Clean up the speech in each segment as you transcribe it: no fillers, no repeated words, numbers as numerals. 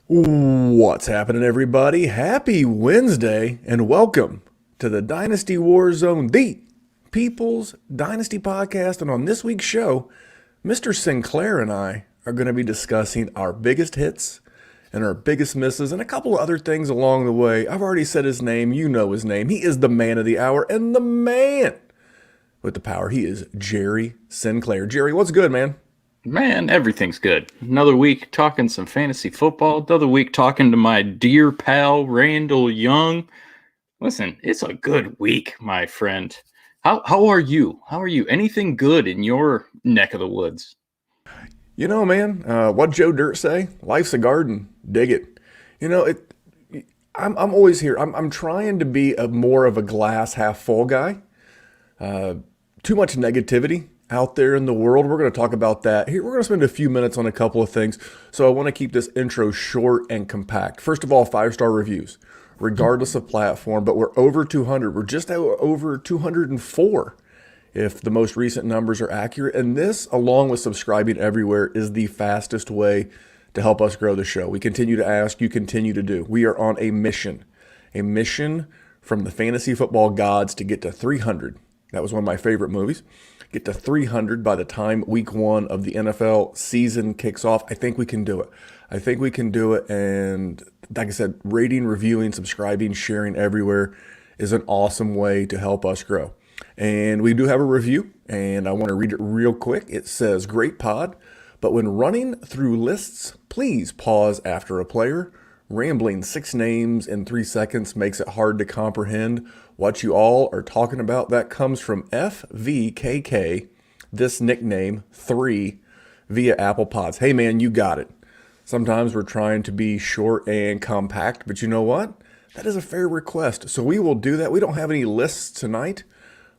What's happening, everybody? Happy Wednesday, and welcome to the Dynasty WarZone, the People's Dynasty Podcast. And on this week's show, Mr. Sinclair and I are going to be discussing our biggest hits and our biggest misses and a couple of other things along the way. I've already said his name. You know his name. He is the man of the hour and the man with the power. He is Jerry Sinclair. Jerry, what's good, man? Man, everything's good. Another week talking some fantasy football. Another week talking to my dear pal, Randall Young. Listen, it's a good week, my friend. How are you? How are you? Anything good in your neck of the woods? You know, man, what Joe Dirt say? Life's a garden. Dig it. You know, I'm always here. I'm trying to be more of a glass half full guy. Too much negativity out there in the world. We're going to talk about that. Here, we're going to spend a few minutes on a couple of things. So I want to keep this intro short and compact. First of all, 5-star reviews, regardless of platform, but we're over 200. We're just over 204 if the most recent numbers are accurate. And this, along with subscribing everywhere, is the fastest way to help us grow the show. We continue to ask, you continue to do. We are on a mission from the fantasy football gods to get to 300. That was one of my favorite movies. Get to 300 by the time week 1 of the NFL season kicks off. I think we can do it. And like I said, rating, reviewing, subscribing, sharing everywhere is an awesome way to help us grow. And we do have a review, and I want to read it real quick. It says, "Great pod, but when running through lists, please pause after a player. Rambling 6 names in 3 seconds makes it hard to comprehend what you all are talking about." That comes from FVKK, this nickname, 3, via Apple Pods. Hey, man, you got it. Sometimes we're trying to be short and compact, but you know what? That is a fair request, so we will do that. We don't have any lists tonight,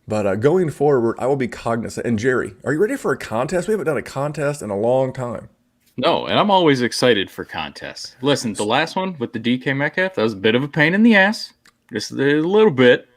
but going forward, I will be cognizant. And Jerry, are you ready for a contest? We haven't done a contest in a long time. No, and I'm always excited for contests. Listen, the last one with the DK Metcalf, that was a bit of a pain in the ass. Just a little bit.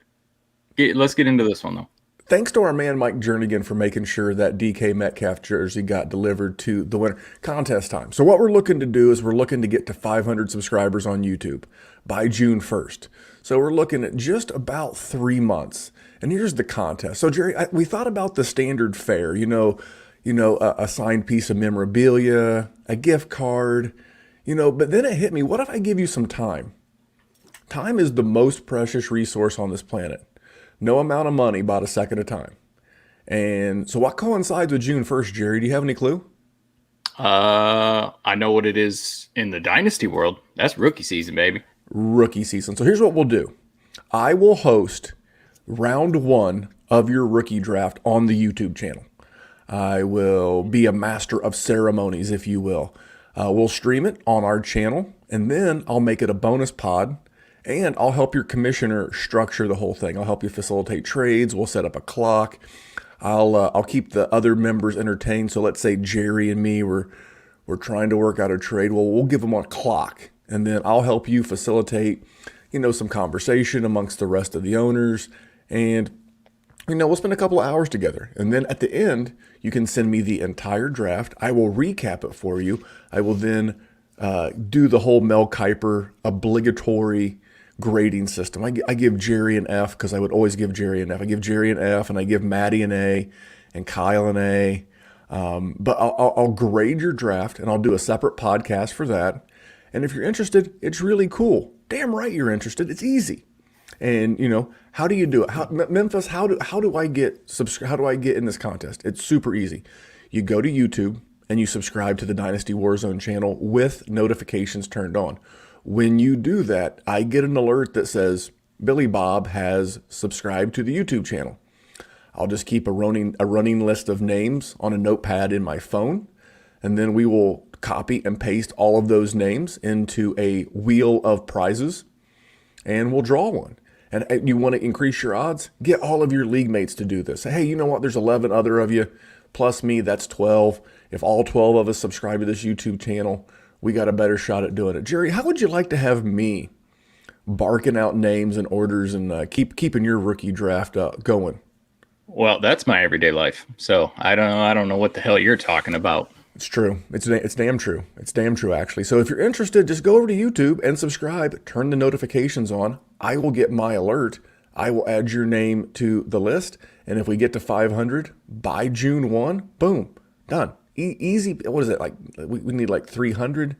Let's get into this one, though. Thanks to our man Mike Jernigan for making sure that DK Metcalf jersey got delivered to the winner. Contest time. So what we're looking to do is we're looking to get to 500 subscribers on YouTube by June 1st. So we're looking at just about 3 months. And here's the contest. So Jerry, we thought about the standard fare, a signed piece of memorabilia, a gift card, but then it hit me. What if I give you some time? Time is the most precious resource on this planet. No amount of money bought a second of time. And so what coincides with June 1st, Jerry? Do you have any clue? I know what it is in the Dynasty world. That's rookie season, baby. Rookie season. So here's what we'll do. I will host round 1 of your rookie draft on the YouTube channel. I will be a master of ceremonies, if you will. We'll stream it on our channel, and then I'll make it a bonus pod. And I'll help your commissioner structure the whole thing. I'll help you facilitate trades. We'll set up a clock. I'll keep the other members entertained. So let's say Jerry and me we're trying to work out a trade. Well, we'll give them a clock, and then I'll help you facilitate, some conversation amongst the rest of the owners, and we'll spend a couple of hours together. And then at the end, you can send me the entire draft. I will recap it for you. I will then do the whole Mel Kiper obligatory grading system. I give Jerry an F because I would always give Jerry an F. I give Jerry an F, and I give Maddie an A, and Kyle an A. But I'll grade your draft, and I'll do a separate podcast for that. And if you're interested, it's really cool. Damn right you're interested. It's easy. And how do you do it? Memphis, how do I get in this contest? It's super easy. You go to YouTube and you subscribe to the Dynasty WarZone channel with notifications turned on. When you do that, I get an alert that says Billy Bob has subscribed to the YouTube channel. I'll just keep a running list of names on a notepad in my phone, and then we will copy and paste all of those names into a wheel of prizes, and we'll draw one. And you want to increase your odds? Get all of your league mates to do this. Say, hey, you know what? There's 11 other of you, plus me, that's 12. If all 12 of us subscribe to this YouTube channel, we got a better shot at doing it. Jerry, how would you like to have me barking out names and orders and keeping your rookie draft going? Well, that's my everyday life. So I don't know what the hell you're talking about. It's true. It's damn true. It's damn true, actually. So if you're interested, just go over to YouTube and subscribe. Turn the notifications on. I will get my alert. I will add your name to the list. And if we get to 500 by June 1, boom, done. Easy. What is it? Like we need like 300.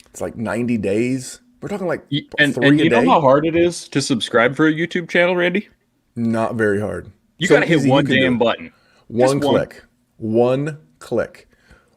It's like 90 days. We're talking like and three a you know day. how hard it is to subscribe for a YouTube channel, Randy? Not very hard. You So got to hit easy, you one can do damn it. button. One Just one. click. One click.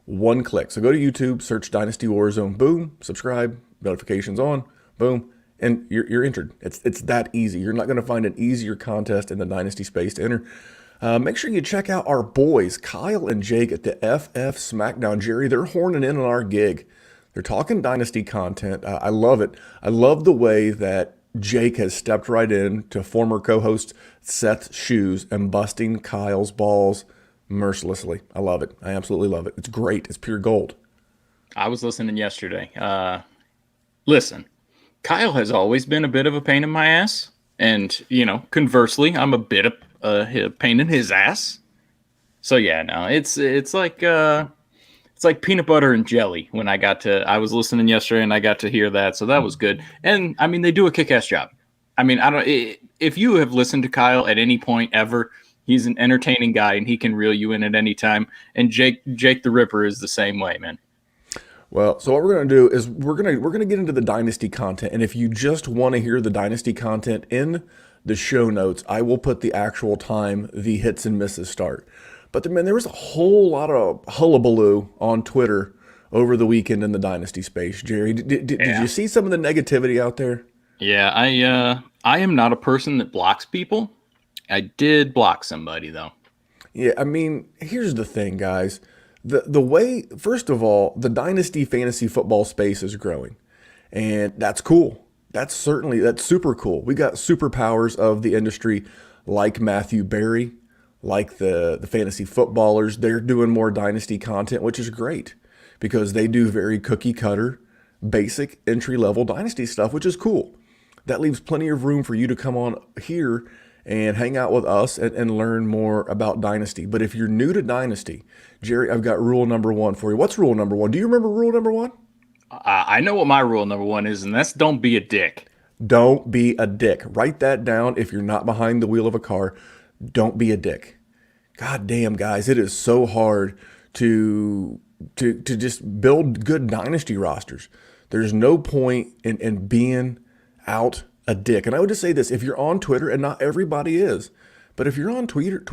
One click. So go to YouTube, search Dynasty WarZone, boom, subscribe, notifications on, boom, and you're entered. It's that easy. You're not going to find an easier contest in the Dynasty space to enter. Make sure you check out our boys, Kyle and Jake at the FF SmackDown. Jerry, they're horning in on our gig. They're talking Dynasty content. I love it. I love the way that Jake has stepped right in to former co-host Seth's shoes and busting Kyle's balls mercilessly. I love it. I absolutely love it. It's great. It's pure gold. I was listening yesterday. Listen, Kyle has always been a bit of a pain in my ass. And, conversely, I'm a bit of a pain in his ass. So, yeah, no, it's like peanut butter and jelly when I was listening yesterday and I got to hear that. So that was good. And, I mean, they do a kick-ass job. I mean, if you have listened to Kyle at any point ever, he's an entertaining guy and he can reel you in at any time. And Jake the Ripper is the same way, man. Well, so what we're going to do is we're going to get into the Dynasty content. And if you just want to hear the Dynasty content in the show notes, I will put the actual time the hits and misses start. But there was a whole lot of hullabaloo on Twitter over the weekend in the Dynasty space. Jerry, did you see some of the negativity out there? Yeah, I am not a person that blocks people. I did block somebody, though. Yeah, I mean, here's the thing, guys. The way, first of all, the Dynasty fantasy football space is growing. And that's cool. That's super cool. We got superpowers of the industry like Matthew Berry, like the fantasy footballers. They're doing more Dynasty content, which is great because they do very cookie cutter, basic entry-level Dynasty stuff, which is cool. That leaves plenty of room for you to come on here and hang out with us and learn more about Dynasty. But if you're new to Dynasty, Jerry, I've got rule number 1 for you. What's rule number 1? Do you remember rule number 1? I know what my rule number 1 is, and that's don't be a dick. Don't be a dick. Write that down if you're not behind the wheel of a car. Don't be a dick. God damn, guys, it is so hard to just build good Dynasty rosters. There's no point in being out a dick. And I would just say this, if you're on Twitter, and not everybody is, but if you're on Twitter,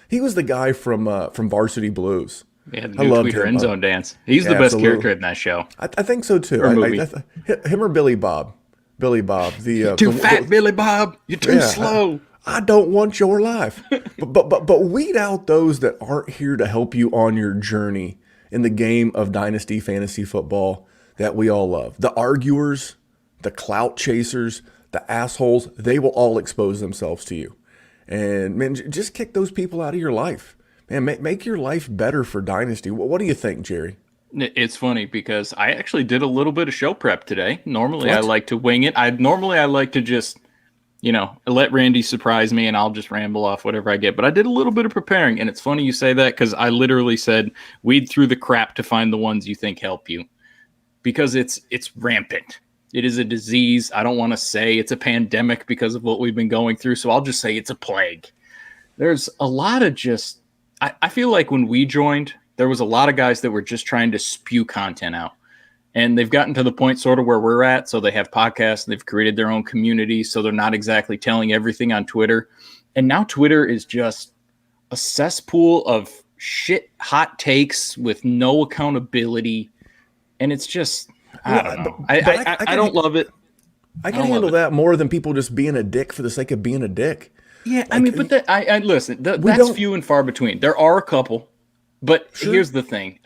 he was the guy from Varsity Blues. Yeah, the new Twitter end zone dance. He's the best character in that show. I think so too. Him or Billy Bob. Billy Bob. Too fat, Billy Bob. You're too slow. I don't want your life. but weed out those that aren't here to help you on your journey in the game of Dynasty fantasy football that we all love. The arguers, the clout chasers, the assholes, they will all expose themselves to you. And man, just kick those people out of your life. Man, make your life better for Dynasty. What do you think, Jerry? It's funny because I actually did a little bit of show prep today. Normally I like to wing it. I like to just, let Randy surprise me and I'll just ramble off whatever I get. But I did a little bit of preparing, and it's funny you say that because I literally said weed through the crap to find the ones you think help you, because it's rampant. It is a disease. I don't want to say it's a pandemic because of what we've been going through, so I'll just say it's a plague. There's a lot of just I feel like when we joined, there was a lot of guys that were just trying to spew content out. And they've gotten to the point sort of where we're at. So they have podcasts, and they've created their own community. So they're not exactly telling everything on Twitter. And now Twitter is just a cesspool of shit, hot takes with no accountability. And it's just, I don't know. I don't love it. I can handle that more than people just being a dick for the sake of being a dick. Yeah, I mean, but listen, that's few and far between. There are a couple, but here's the thing.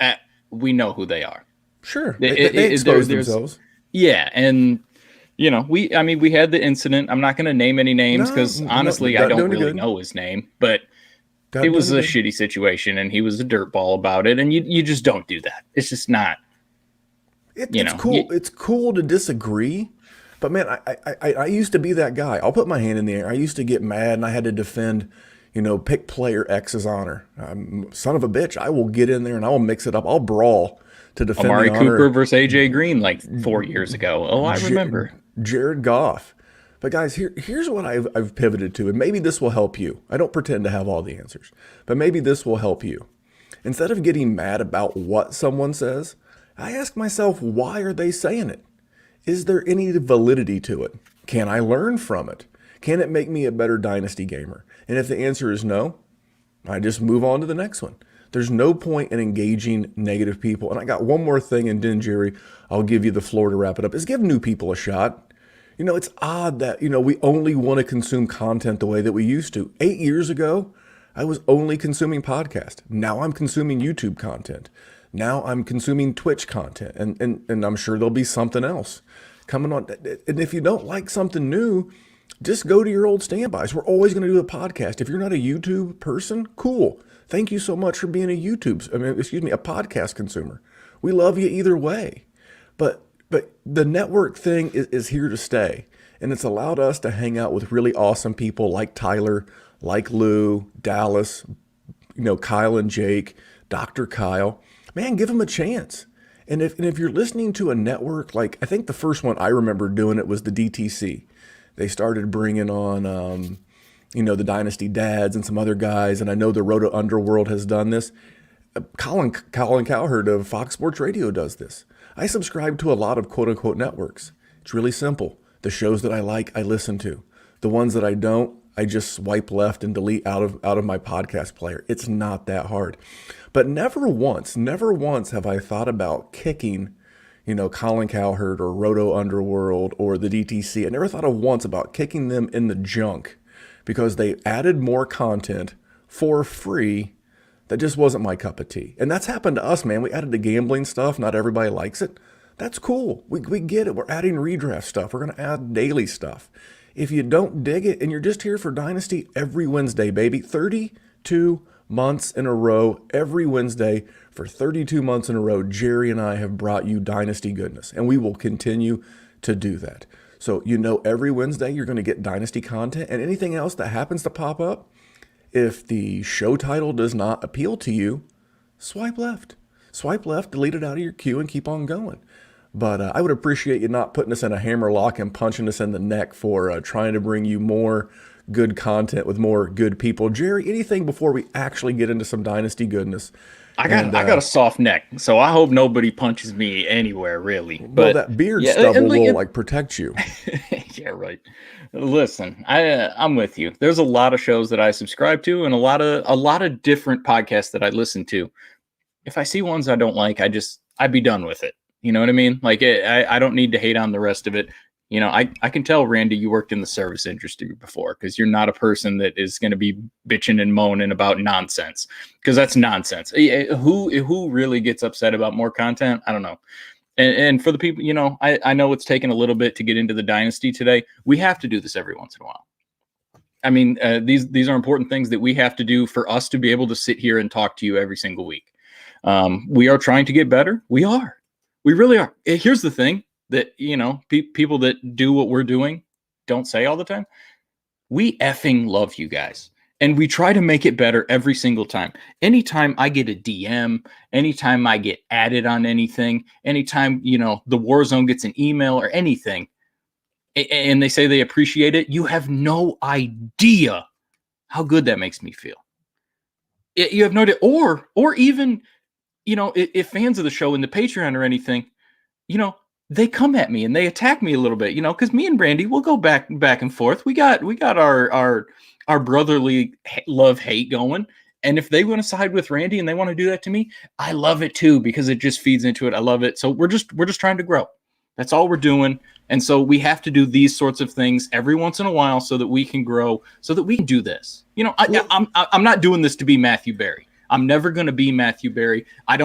We know who they are. Sure. They expose themselves. Yeah, and, we had the incident. I'm not going to name any names because, honestly, I don't really know his name. But it was a shitty situation, and he was a dirtball about it, and you just don't do that. It's just not. It's cool. It's cool to disagree. But man, I used to be that guy. I'll put my hand in the air. I used to get mad and I had to defend, Pick player X's honor. Son of a bitch, I will get in there and I will mix it up. I'll brawl to defend Amari the Cooper honor. versus AJ Green like 4 years ago. Oh, I remember. Jared Goff. But guys, here's what I've pivoted to, and maybe this will help you. I don't pretend to have all the answers, but maybe this will help you. Instead of getting mad about what someone says, I ask myself, why are they saying it? Is there any validity to it? Can I learn from it? Can it make me a better Dynasty gamer? And if the answer is no, I just move on to the next one. There's no point in engaging negative people. And I got one more thing, and then, Jerry, I'll give you the floor to wrap it up, is give new people a shot. It's odd that, we only want to consume content the way that we used to. 8 years ago, I was only consuming podcasts. Now I'm consuming YouTube content. Now I'm consuming Twitch content. And I'm sure there'll be something else coming on. And if you don't like something new, just go to your old standbys. We're always going to do a podcast. If you're not a YouTube person, cool. Thank you so much for being a podcast consumer. We love you either way. But the network thing is here to stay. And it's allowed us to hang out with really awesome people like Tyler, like Lou, Dallas, Kyle and Jake, Dr. Kyle. Man, give them a chance. And if you're listening to a network, like I think the first one I remember doing it was the DTC. They started bringing on, the Dynasty Dads and some other guys. And I know the Roto Underworld has done this. Colin Cowherd of Fox Sports Radio does this. I subscribe to a lot of quote-unquote networks. It's really simple. The shows that I like, I listen to. The ones that I don't, I just swipe left and delete out of my podcast player. It's not that hard. But never once have I thought about kicking, Colin Cowherd or Roto Underworld or the DTC. I never thought of once about kicking them in the junk because they added more content for free that just wasn't my cup of tea. And that's happened to us, man. We added the gambling stuff. Not everybody likes it. That's cool. We get it. We're adding redraft stuff. We're going to add daily stuff. If you don't dig it and you're just here for Dynasty every Wednesday, baby, 32 months in a row, every Wednesday for 32 months in a row, Jerry and I have brought you Dynasty goodness, and we will continue to do that. So, every Wednesday you're going to get Dynasty content, and anything else that happens to pop up, if the show title does not appeal to you, swipe left. Swipe left, delete it out of your queue, and keep on going. But I would appreciate you not putting us in a hammer lock and punching us in the neck for trying to bring you more good content with more good people. Jerry, anything before we actually get into some Dynasty goodness? I got a soft neck, so I hope nobody punches me anywhere, really. But that beard stubble will protect you. Yeah, right. Listen, I'm with you. There's a lot of shows that I subscribe to, and a lot of different podcasts that I listen to. If I see ones I don't like, I'd be done with it. You know what I mean? Like I don't need to hate on the rest of it. I can tell, Randy, you worked in the service industry before, because you're not a person that is going to be bitching and moaning about nonsense, because that's nonsense. Who really gets upset about more content? I don't know. And for the people, I know it's taken a little bit to get into the Dynasty today. We have to do this every once in a while. I mean, these are important things that we have to do for us to be able to sit here and talk to you every single week. We are trying to get better. We really are. Here's the thing that, people that do what we're doing don't say all the time. We effing love you guys. And we try to make it better every single time. Anytime I get a DM, anytime I get added on anything, anytime, the WarZone gets an email or anything, and they say they appreciate it, you have no idea how good that makes me feel. You have no idea. Or even, if fans of the show in the Patreon or anything, they come at me and they attack me a little bit, because me and Brandy will go back and forth. We got our brotherly love-hate going. And if they want to side with Randy and they want to do that to me, I love it too, because it just feeds into it. I love it. So we're just trying to grow. That's all we're doing. And so we have to do these sorts of things every once in a while so that we can grow, so that we can do this. I'm not doing this to be Matthew Berry. I'm never going to be Matthew Berry. I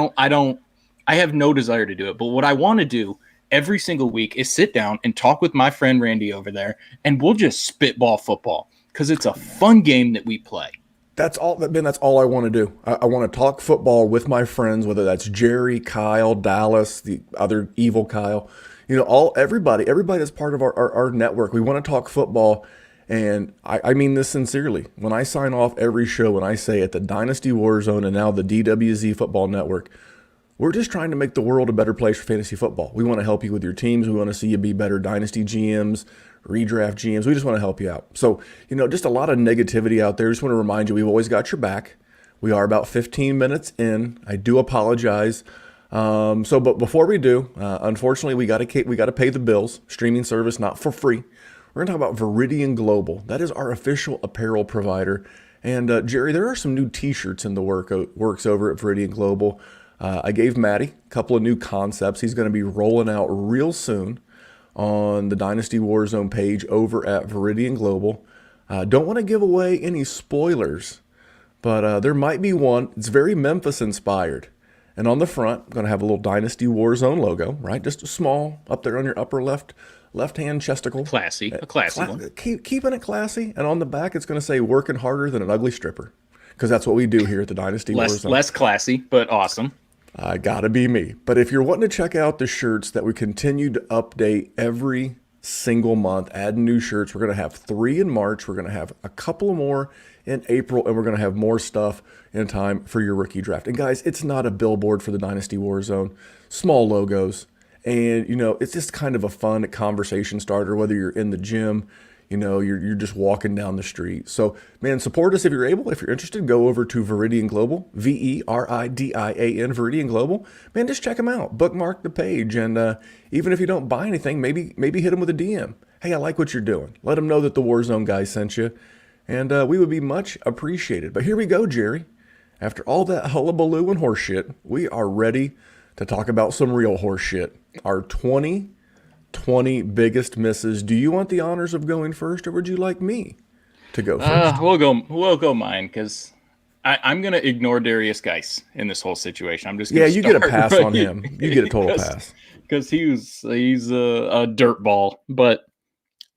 have no desire to do it. But what I want to do every single week is sit down and talk with my friend Randy over there, and we'll just spitball football, because it's a fun game that we play. That's all, Ben. That's all I want to do. I want to talk football with my friends, whether that's Jerry, Kyle, Dallas, the other evil Kyle. Everybody that's part of our network. We want to talk football, And I mean this sincerely. When I sign off every show and I say at the Dynasty WarZone and now the DWZ Football Network, we're just trying to make the world a better place for fantasy football. We want to help you with your teams. We want to see you be better Dynasty GMs, redraft GMs. We just want to help you out. So, just a lot of negativity out there. Just want to remind you, we've always got your back. We are about 15 minutes in. I do apologize. But before we do, unfortunately, we got to pay the bills. Streaming service, not for free. We're going to talk about Veridian Global. That is our official apparel provider. And Jerry, there are some new T-shirts in the works over at Veridian Global. I gave Matty a couple of new concepts. He's going to be rolling out real soon on the Dynasty WarZone page over at Veridian Global. Don't want to give away any spoilers, but there might be one. It's very Memphis inspired. And on the front, I'm going to have a little Dynasty WarZone logo, right? Just a small up there on your upper left-hand chesticle. Classy, a classy one. Keeping it classy. And on the back, it's going to say working harder than an ugly stripper, because that's what we do here at the Dynasty WarZone. Less classy, but awesome. Gotta be me. But if you're wanting to check out the shirts that we continue to update every single month, add new shirts, we're going to have 3 in March. We're going to have a couple more in April, and we're going to have more stuff in time for your rookie draft. And guys, it's not a billboard for the Dynasty WarZone. Small logos. And, it's just kind of a fun conversation starter, whether you're in the gym, you're just walking down the street. So, man, support us if you're able. If you're interested, go over to Veridian Global, VERIDIAN, Veridian Global. Man, just check them out. Bookmark the page. And even if you don't buy anything, maybe hit them with a DM. Hey, I like what you're doing. Let them know that the WarZone guys sent you. And we would be much appreciated. But here we go, Jerry. After all that hullabaloo and horseshit, we are ready to talk about some real horseshit. Our 2020 biggest misses. Do you want the honors of going first, or would you like me to go first? We'll go mine, because I'm gonna ignore Darius Geis in this whole situation. I'm just gonna you get a pass on him. You get a total pass because he's a dirt ball, but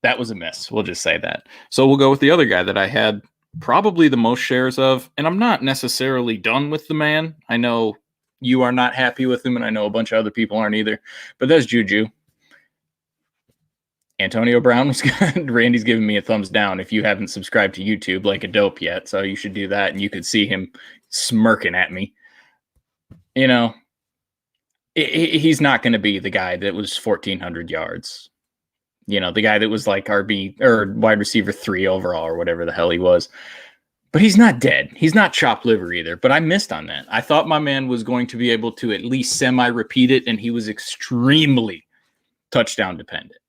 that was a miss. We'll just say that. So we'll go with the other guy that I had probably the most shares of, and I'm not necessarily done with the man. I know you are not happy with him, and I know a bunch of other people aren't either. But that's Juju. Antonio Brown was good. Randy's giving me a thumbs down if you haven't subscribed to YouTube like a dope yet. So you should do that, and you could see him smirking at me. He's not going to be the guy that was 1,400 yards. The guy that was like RB or wide receiver 3 overall or whatever the hell he was. But he's not dead. He's not chopped liver either. But I missed on that. I thought my man was going to be able to at least semi-repeat it, and he was extremely touchdown dependent.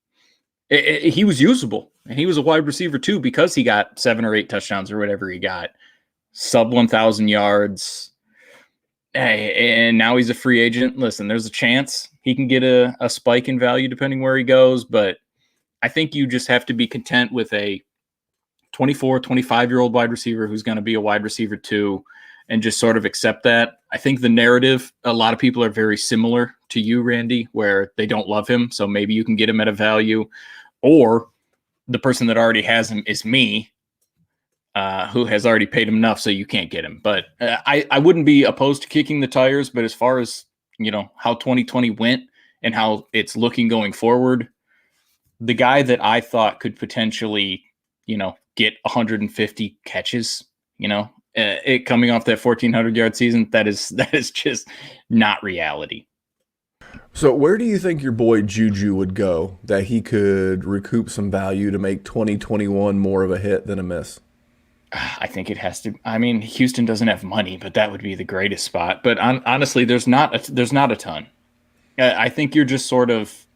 He was usable, and he was a wide receiver too, because he got 7 or 8 touchdowns or whatever he got, sub 1,000 yards, and now he's a free agent. Listen, there's a chance he can get a spike in value depending where he goes, but I think you just have to be content with a 24, 25-year-old wide receiver who's going to be a wide receiver too, and just sort of accept that. I think the narrative, a lot of people are very similar to you, Randy, where they don't love him, so maybe you can get him at a value. Or the person that already has him is me, who has already paid him enough, so you can't get him. But I wouldn't be opposed to kicking the tires, but as far as, how 2020 went and how it's looking going forward, the guy that I thought could potentially, get 150 catches, it coming off that 1,400-yard season, that is just not reality. So where do you think your boy Juju would go that he could recoup some value to make 2021 more of a hit than a miss? I think it has to. I mean, Houston doesn't have money, but that would be the greatest spot. But honestly, there's not a ton. I think you're just sort of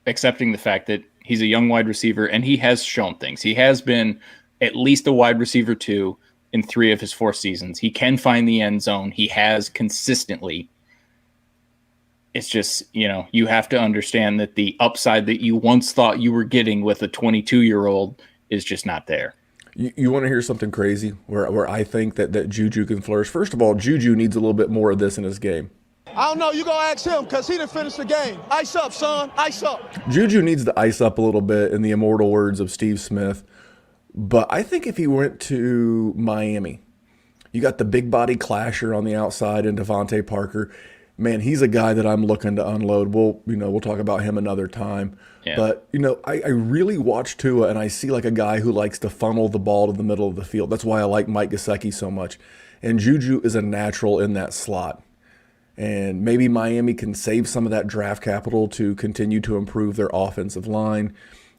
accepting the fact that he's a young wide receiver, and he has shown things. He has been at least a wide receiver 2 in 3 of his 4 seasons. He can find the end zone. He has consistently. It's just, you have to understand that the upside that you once thought you were getting with a 22-year-old is just not there. You want to hear something crazy where I think that Juju can flourish? First of all, Juju needs a little bit more of this in his game. I don't know. You going to ask him because he didn't finish the game. Ice up, son. Ice up. Juju needs to ice up a little bit, in the immortal words of Steve Smith. But I think if he went to Miami, you got the big body clasher on the outside in Devontae Parker. man, he's a guy that I'm looking to unload. We'll talk about him another time. Yeah. But, I really watch Tua, and I see like a guy who likes to funnel the ball to the middle of the field. That's why I like Mike Gesicki so much. And Juju is a natural in that slot. And maybe Miami can save some of that draft capital to continue to improve their offensive line.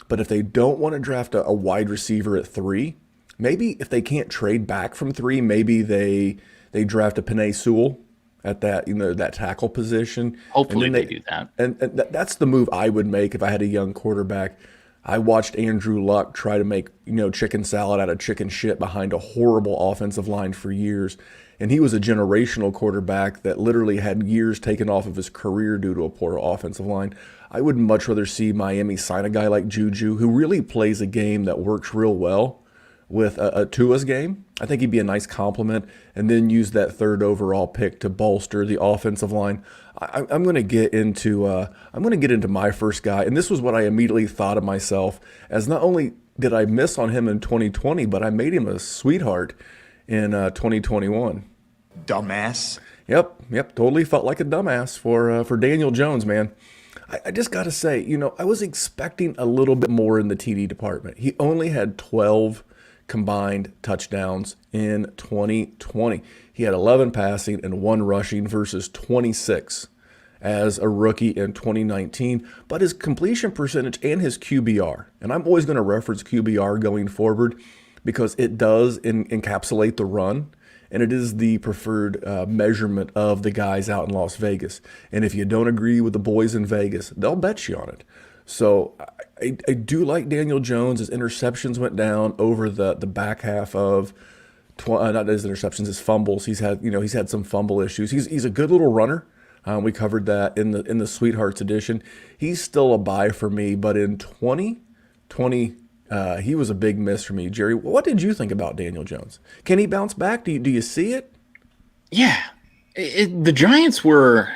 But if they don't want to draft a wide receiver at 3, maybe if they can't trade back from 3, maybe they draft a Penei Sewell at that that tackle position. Hopefully they do that. And that's the move I would make if I had a young quarterback. I watched Andrew Luck try to make chicken salad out of chicken shit behind a horrible offensive line for years. And he was a generational quarterback that literally had years taken off of his career due to a poor offensive line. I would much rather see Miami sign a guy like Juju, who really plays a game that works real well with a Tua's game. I think he'd be a nice compliment, and then use that 3rd overall pick to bolster the offensive line. I'm going to get into my first guy, and this was what I immediately thought of myself as. Not only did I miss on him in 2020, but I made him a sweetheart in 2021. Dumbass. Yep, totally felt like a dumbass for Daniel Jones, man. I just got to say, I was expecting a little bit more in the TD department. He only had 12 combined touchdowns in 2020. He had 11 passing and 1 rushing versus 26 as a rookie in 2019. But his completion percentage and his QBR, and I'm always going to reference QBR going forward because it does encapsulate the run, and it is the preferred measurement of the guys out in Las Vegas. And if you don't agree with the boys in Vegas, they'll bet you on it. So I do like Daniel Jones. His interceptions went down over the back half of not his interceptions, his fumbles. He's had some fumble issues. He's a good little runner. We covered that in the Sweethearts edition. He's still a buy for me, but in 2020 he was a big miss for me. Jerry, what did you think about Daniel Jones? Can he bounce back? Do you see it? Yeah, the Giants were.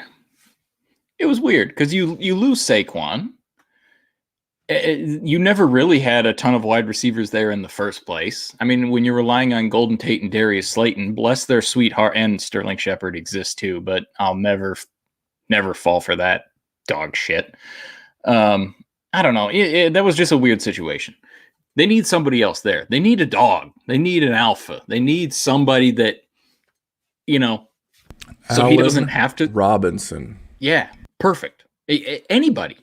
It was weird because you lose Saquon. You never really had a ton of wide receivers there in the first place. I mean, when you're relying on Golden Tate and Darius Slayton, bless their sweetheart, and Sterling Shepard exists too, but I'll never fall for that dog shit. I don't know. That was just a weird situation. They need somebody else there. They need a dog. They need an alpha. They need somebody that, so he doesn't have to. Robinson. Yeah, perfect. Anybody.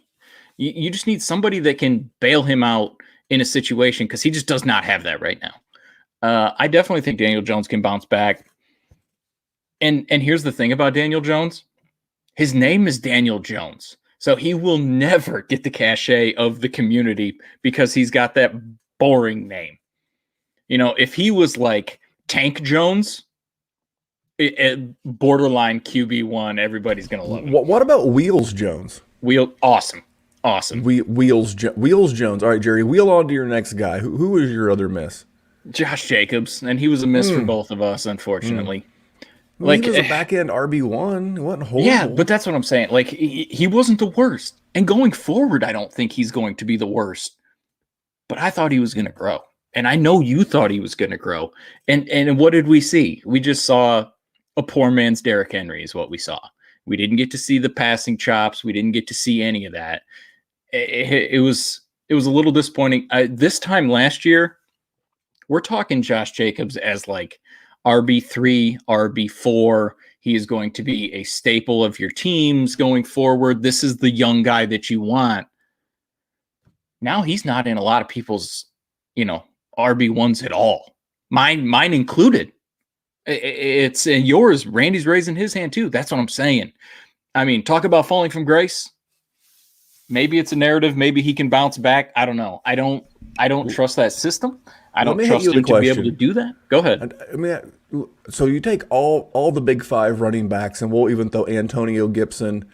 You just need somebody that can bail him out in a situation because he just does not have that right now. I definitely think Daniel Jones can bounce back. And here's the thing about Daniel Jones. His name is Daniel Jones. So he will never get the cachet of the community because he's got that boring name. If he was like Tank Jones, borderline QB1, everybody's going to love him. What about Wheels Jones? Awesome. Wheels Jones. All right, Jerry, wheel on to your next guy. Who was your other miss? Josh Jacobs, and he was a miss for both of us, unfortunately. Well, he was a back-end RB1. It wasn't horrible. Yeah, but that's what I'm saying. Like, he wasn't the worst. And going forward, I don't think he's going to be the worst. But I thought he was going to grow. And I know you thought he was going to grow. And what did we see? We just saw a poor man's Derrick Henry is what we saw. We didn't get to see the passing chops. We didn't get to see any of that. It was a little disappointing. This time last year, we're talking Josh Jacobs as like RB3, RB4. He is going to be a staple of your teams going forward. This is the young guy that you want. Now he's not in a lot of people's, RB1s at all. Mine included. It's in yours. Randy's raising his hand too. That's what I'm saying. I mean, talk about falling from grace. Maybe it's a narrative. Maybe he can bounce back. I don't know. I don't trust that system. I don't trust him to be able to do that. Go ahead. I mean, so you take all the big 5 running backs, and we'll even throw Antonio Gibson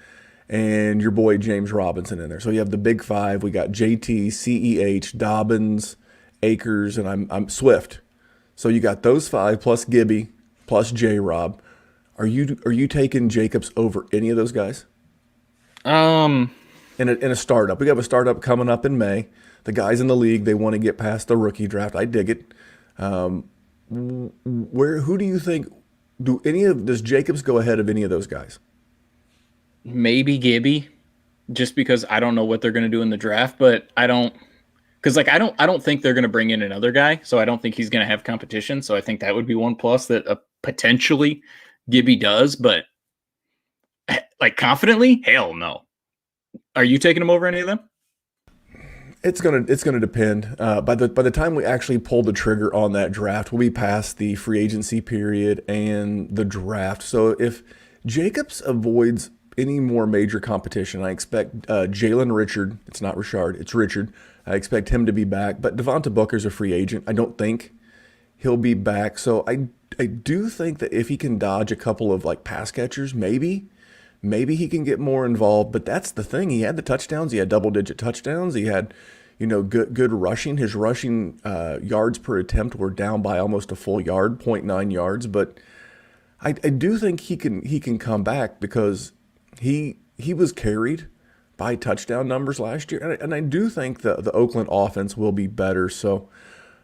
and your boy James Robinson in there. So you have the big 5. We got JT, CEH, Dobbins, Akers, and I'm Swift. So you got those 5 plus Gibby plus J-Rob. Are you taking Jacobs over any of those guys? In a startup. We have a startup coming up in May. The guys in the league, they want to get past the rookie draft. I dig it. Who do you think does Jacobs go ahead of any of those guys? maybe Gibby, just because I don't know what they're going to do in the draft, but I don't think they're going to bring in another guy, so I don't think he's going to have competition. So I think that would be one plus that potentially Gibby does, but like confidently, hell no. Are you taking him over any of them? It's gonna depend. By the time we actually pull the trigger on that draft, we'll be past the free agency period and the draft. So if Jacobs avoids any more major competition, I expect Jalen Richard. It's not Richard. It's Richard. I expect him to be back. But Devonta Booker's a free agent. I don't think he'll be back. So I do think that if he can dodge a couple of like pass catchers, maybe he can get more involved. But that's the thing. He had the touchdowns. He had double-digit touchdowns. He had, good rushing. His rushing yards per attempt were down by almost a full yard, 0.9 yards. But I do think he can come back because he was carried by touchdown numbers last year. And I do think the Oakland offense will be better. So,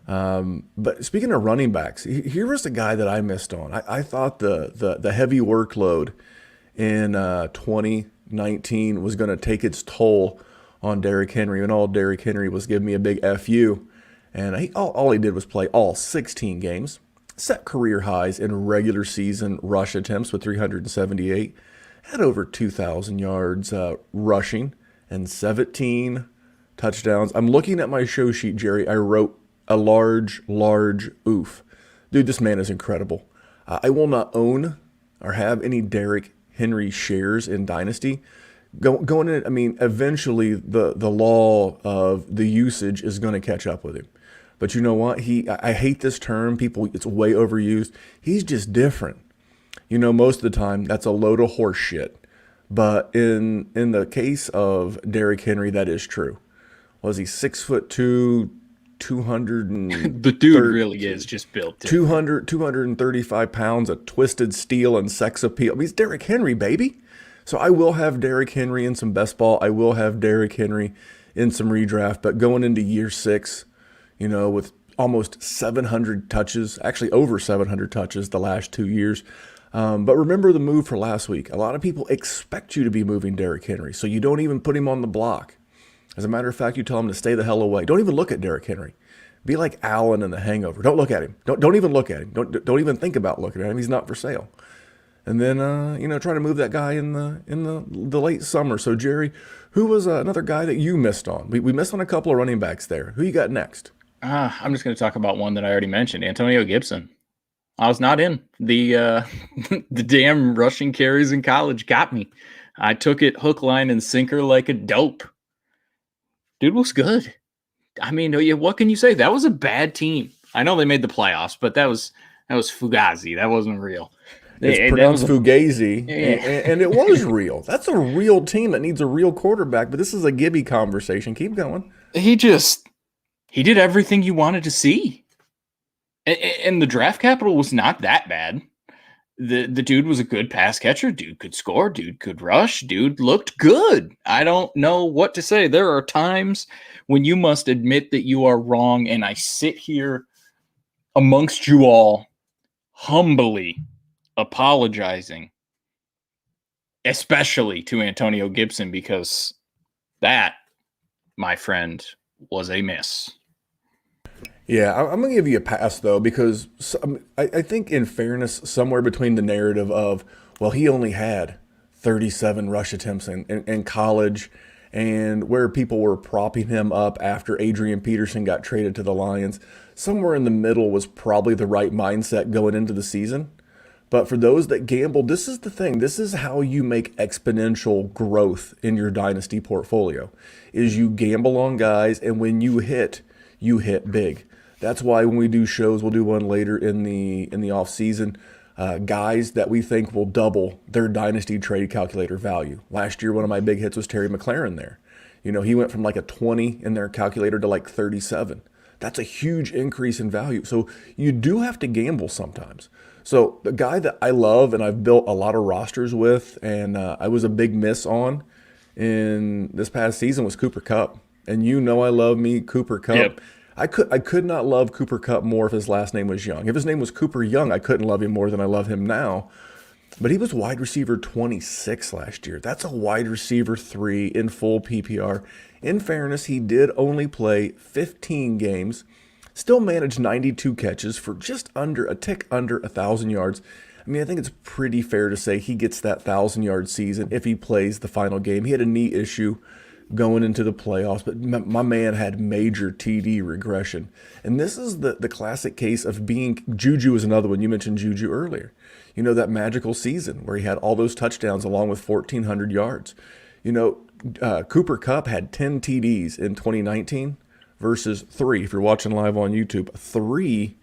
but speaking of running backs, here was the guy that I missed on. I thought the heavy workload in 2019 was going to take its toll on Derrick Henry, and all Derrick Henry was giving me a big FU. And all he did was play all 16 games, set career highs in regular season rush attempts with 378, had over 2,000 yards rushing, and 17 touchdowns. I'm looking at my show sheet, Jerry. I wrote a large oof. Dude, this man is incredible. I will not own or have any Derrick Henry shares in Dynasty. Going in, I mean, eventually the law of the usage is going to catch up with him. But you know what? I hate this term. It's way overused. He's just different. Most of the time that's a load of horse shit. But in the case of Derrick Henry, that is true. Was he 6'2", 200 and the dude really is just built 235 pounds of twisted steel and sex appeal. I mean, he's Derrick Henry, baby. So I will have Derrick Henry in some best ball. I will have Derrick Henry in some redraft. But going into year 6, with almost 700 touches, actually over 700 touches the last 2 years. But remember the move for last week. A lot of people expect you to be moving Derrick Henry, so you don't even put him on the block. As a matter of fact, you tell him to stay the hell away. Don't even look at Derrick Henry. Be like Allen in The Hangover. Don't look at him. Don't even look at him. Don't even think about looking at him. He's not for sale. And then try to move that guy in the late summer. So Jerry, who was another guy that you missed on? We missed on a couple of running backs there. Who you got next? I'm just going to talk about one that I already mentioned, Antonio Gibson. I was not in. The damn rushing carries in college got me. I took it hook, line, and sinker like a dope. Dude was good. I mean, what can you say? That was a bad team. I know they made the playoffs, but that was Fugazi. That wasn't real. It's pronounced Fugazi, and it was real. That's a real team that needs a real quarterback, but this is a Gibby conversation. Keep going. He did everything you wanted to see. And the draft capital was not that bad. The dude was a good pass catcher. Dude could score. Dude could rush. Dude looked good. I don't know what to say. There are times when you must admit that you are wrong, and I sit here amongst you all humbly apologizing, especially to Antonio Gibson, because that, my friend, was a miss. Yeah, I'm going to give you a pass, though, because I think in fairness, somewhere between the narrative of, well, he only had 37 rush attempts in college, and where people were propping him up after Adrian Peterson got traded to the Lions, somewhere in the middle was probably the right mindset going into the season. But for those that gamble, this is the thing. This is how you make exponential growth in your dynasty portfolio, is you gamble on guys, and when you hit big. That's why when we do shows, we'll do one later in the off season, guys that we think will double their dynasty trade calculator value. Last year, one of my big hits was Terry McLaurin there. He went from like a 20 in their calculator to like 37. That's a huge increase in value. So you do have to gamble sometimes. So the guy that I love and I've built a lot of rosters with, and I was a big miss on in this past season, was Cooper Kupp. And I love me Cooper Kupp. Yep. I could not love Cooper Kupp more if his last name was Young. If his name was Cooper Young, I couldn't love him more than I love him now. but he was wide receiver 26 last year. That's a wide receiver 3 in full PPR. In fairness, he did only play 15 games, still managed 92 catches for just under a tick under 1,000 yards. I mean, I think it's pretty fair to say he gets that 1,000-yard season if he plays the final game. He had a knee issue going into the playoffs, but my man had major TD regression. And this is the classic case of being, Juju is another one. You mentioned Juju earlier. You know, that magical season where he had all those touchdowns along with 1,400 yards. You know, Cooper Kupp had 10 TDs in 2019 versus 3, if you're watching live on YouTube, 3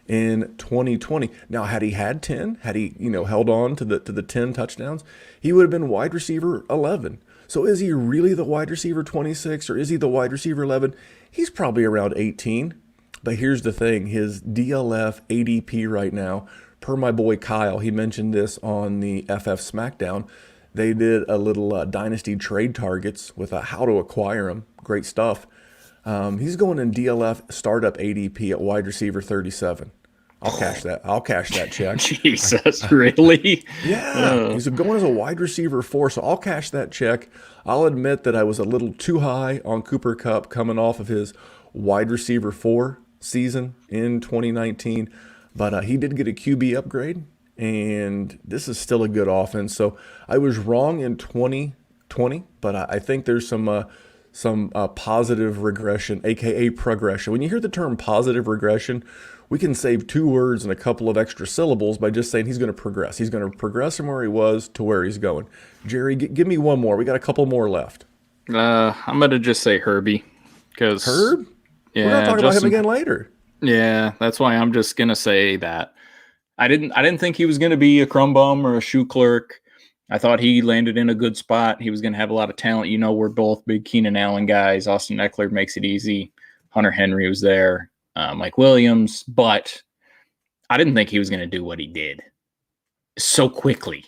in 2020. Now, had he had 10, had he, held on to the 10 touchdowns, he would have been wide receiver 11. So is he really the wide receiver 26 or is he the wide receiver 11? He's probably around 18. But here's the thing, his DLF ADP right now, per my boy Kyle, he mentioned this on the FF Smackdown. They did a little Dynasty trade targets with how to acquire him. Great stuff. He's going in DLF startup ADP at wide receiver 37. I'll cash that check. Jesus, really? Yeah. He's going as a wide receiver 4, so I'll cash that check. I'll admit that I was a little too high on Cooper Kupp coming off of his wide receiver 4 season in 2019, but he did get a QB upgrade, and this is still a good offense. So I was wrong in 2020, but I think there's some positive regression, aka progression. When you hear the term positive regression, we can save 2 words and a couple of extra syllables by just saying he's going to progress. He's going to progress from where he was to where he's going. Jerry, give me one more. We got a couple more left. I'm going to just say Herbie. Because Herb? Yeah, we're going to talk about him again later. Yeah, that's why I'm just going to say that. I didn't think he was going to be a crumb bum or a shoe clerk. I thought he landed in a good spot. He was going to have a lot of talent. You know, we're both big Keenan Allen guys. Austin Eckler makes it easy. Hunter Henry was there. Mike Williams. But I didn't think he was going to do what he did so quickly.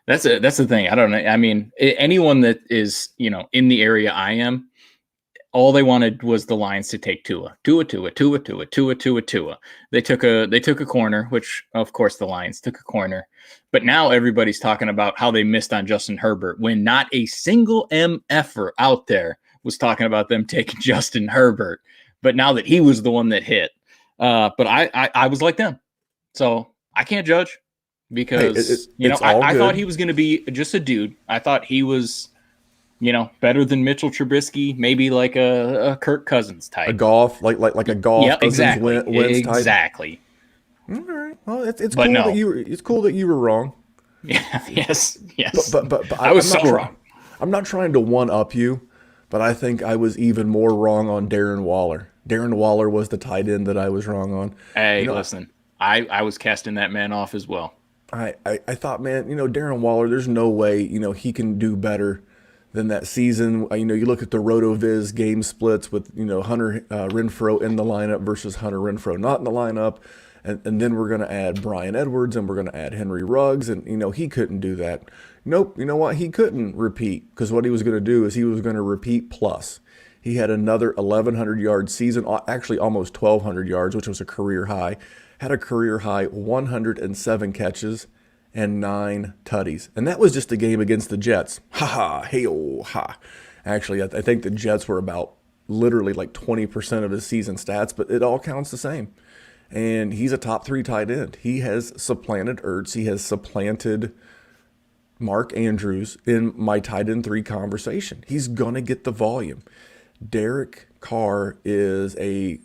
That's the thing. I don't know. I mean, anyone that is, in the area I am, all they wanted was the Lions to take Tua. They took a corner, which of course the Lions took a corner. But now everybody's talking about how they missed on Justin Herbert when not a single MFer out there was talking about them taking Justin Herbert. But now that he was the one that hit, but I was like them, so I can't judge because I thought he was going to be just a dude. I thought he was, better than Mitchell Trubisky, maybe like a Kirk Cousins type, a golf like a golf. Yep, exactly, wins type. Exactly. All right. Well, it's cool that it's cool that you were wrong. Yeah. Yes. But I was so wrong. I'm not trying to one up you. But I think I was even more wrong on Darren Waller. Darren Waller was the tight end that I was wrong on. Hey, listen, I was casting that man off as well. I thought, man, Darren Waller, there's no way, he can do better than that season. You look at the RotoViz game splits with, Hunter Renfrow in the lineup versus Hunter Renfrow not in the lineup. And then we're going to add Bryan Edwards and we're going to add Henry Ruggs. And, he couldn't do that. Nope. You know what? He couldn't repeat because what he was going to do is he was going to repeat plus. He had another 1,100-yard season, actually almost 1,200 yards, which was a career high. Had a career high 107 catches and 9 tutties. And that was just a game against the Jets. Ha-ha, hey-oh, ha. Actually, I think the Jets were about literally like 20% of his season stats, but it all counts the same. And he's a top 3 tight end. He has supplanted Ertz. He has supplanted Mark Andrews in my tight end 3 conversation. He's going to get the volume. Derek Carr is a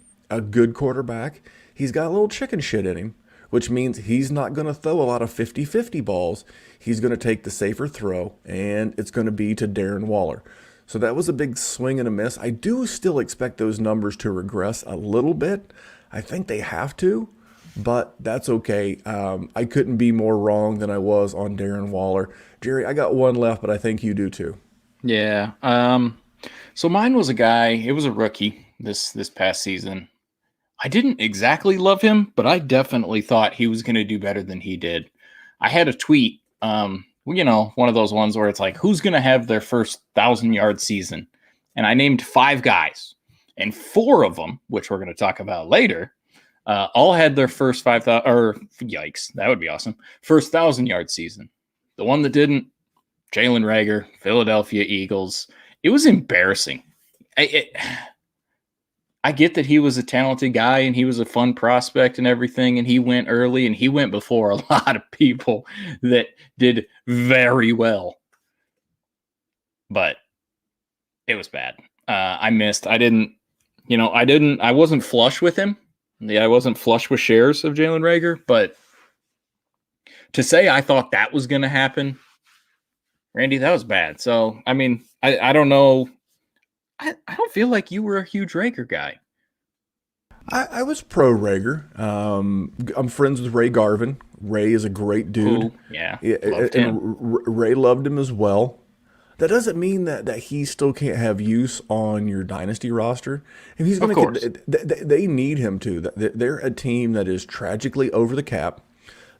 good quarterback. He's got a little chicken shit in him, which means he's not going to throw a lot of 50-50 balls. He's going to take the safer throw, and it's going to be to Darren Waller. So that was a big swing and a miss. I do still expect those numbers to regress a little bit. I think they have to, but that's okay. I couldn't be more wrong than I was on Darren Waller. Jerry, I got one left, but I think you do too. Yeah. So mine was a guy, it was a rookie this past season. I didn't exactly love him, but I definitely thought he was going to do better than he did. I had a tweet, one of those ones where it's like, who's going to have their first 1,000-yard season? And I named 5 guys. And 4 of them, which we're going to talk about later, all had their first 5,000, or yikes, that would be awesome. First 1,000-yard season. The one that didn't, Jalen Reagor, Philadelphia Eagles. It was embarrassing. I get that he was a talented guy and he was a fun prospect and everything, and he went early and he went before a lot of people that did very well. But it was bad. I wasn't flush with him. Yeah, I wasn't flush with shares of Jalen Reagor, but to say I thought that was going to happen, Randy, that was bad. So, I mean, I don't know. I don't feel like you were a huge Reagor guy. I was pro Reagor. I'm friends with Ray Garvin. Ray is a great dude. Ooh, yeah, loved him. Ray loved him as well. That doesn't mean that he still can't have use on your dynasty roster. If he's going to, they need him to. They're a team that is tragically over the cap.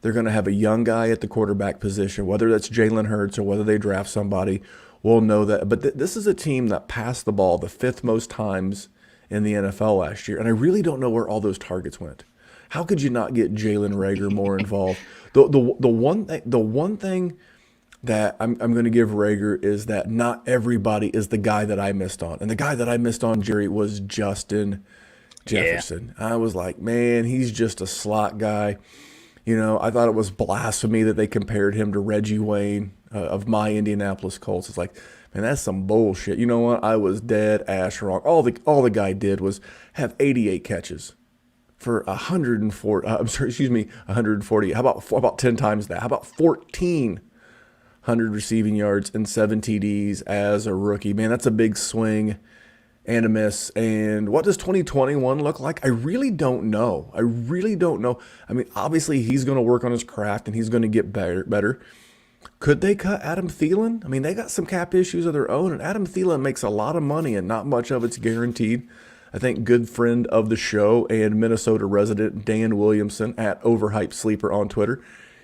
They're going to have a young guy at the quarterback position, whether that's Jalen Hurts or whether they draft somebody. We'll know that. But this is a team that passed the ball the 5th most times in the NFL last year, and I really don't know where all those targets went. How could you not get Jalen Reagor more involved? The one thing that I'm going to give Reagor is that not everybody is the guy that I missed on. And the guy that I missed on, Jerry, was Justin Jefferson. Yeah. I was like, man, he's just a slot guy. You know, I thought it was blasphemy that they compared him to Reggie Wayne of my Indianapolis Colts. It's like, man, that's some bullshit. You know what? I was dead ass wrong. All the guy did was have 88 catches for 140. How about 10 times that? How about 1,400 receiving yards and 7 TDs as a rookie? Man, that's a big swing and a miss. And what does 2021 look like? I really don't know. I mean, obviously he's going to work on his craft and he's going to get better. Could they cut Adam Thielen? I mean, they got some cap issues of their own, and Adam Thielen makes a lot of money and not much of it's guaranteed. I think good friend of the show and Minnesota resident Dan Williamson at Overhyped Sleeper on Twitter,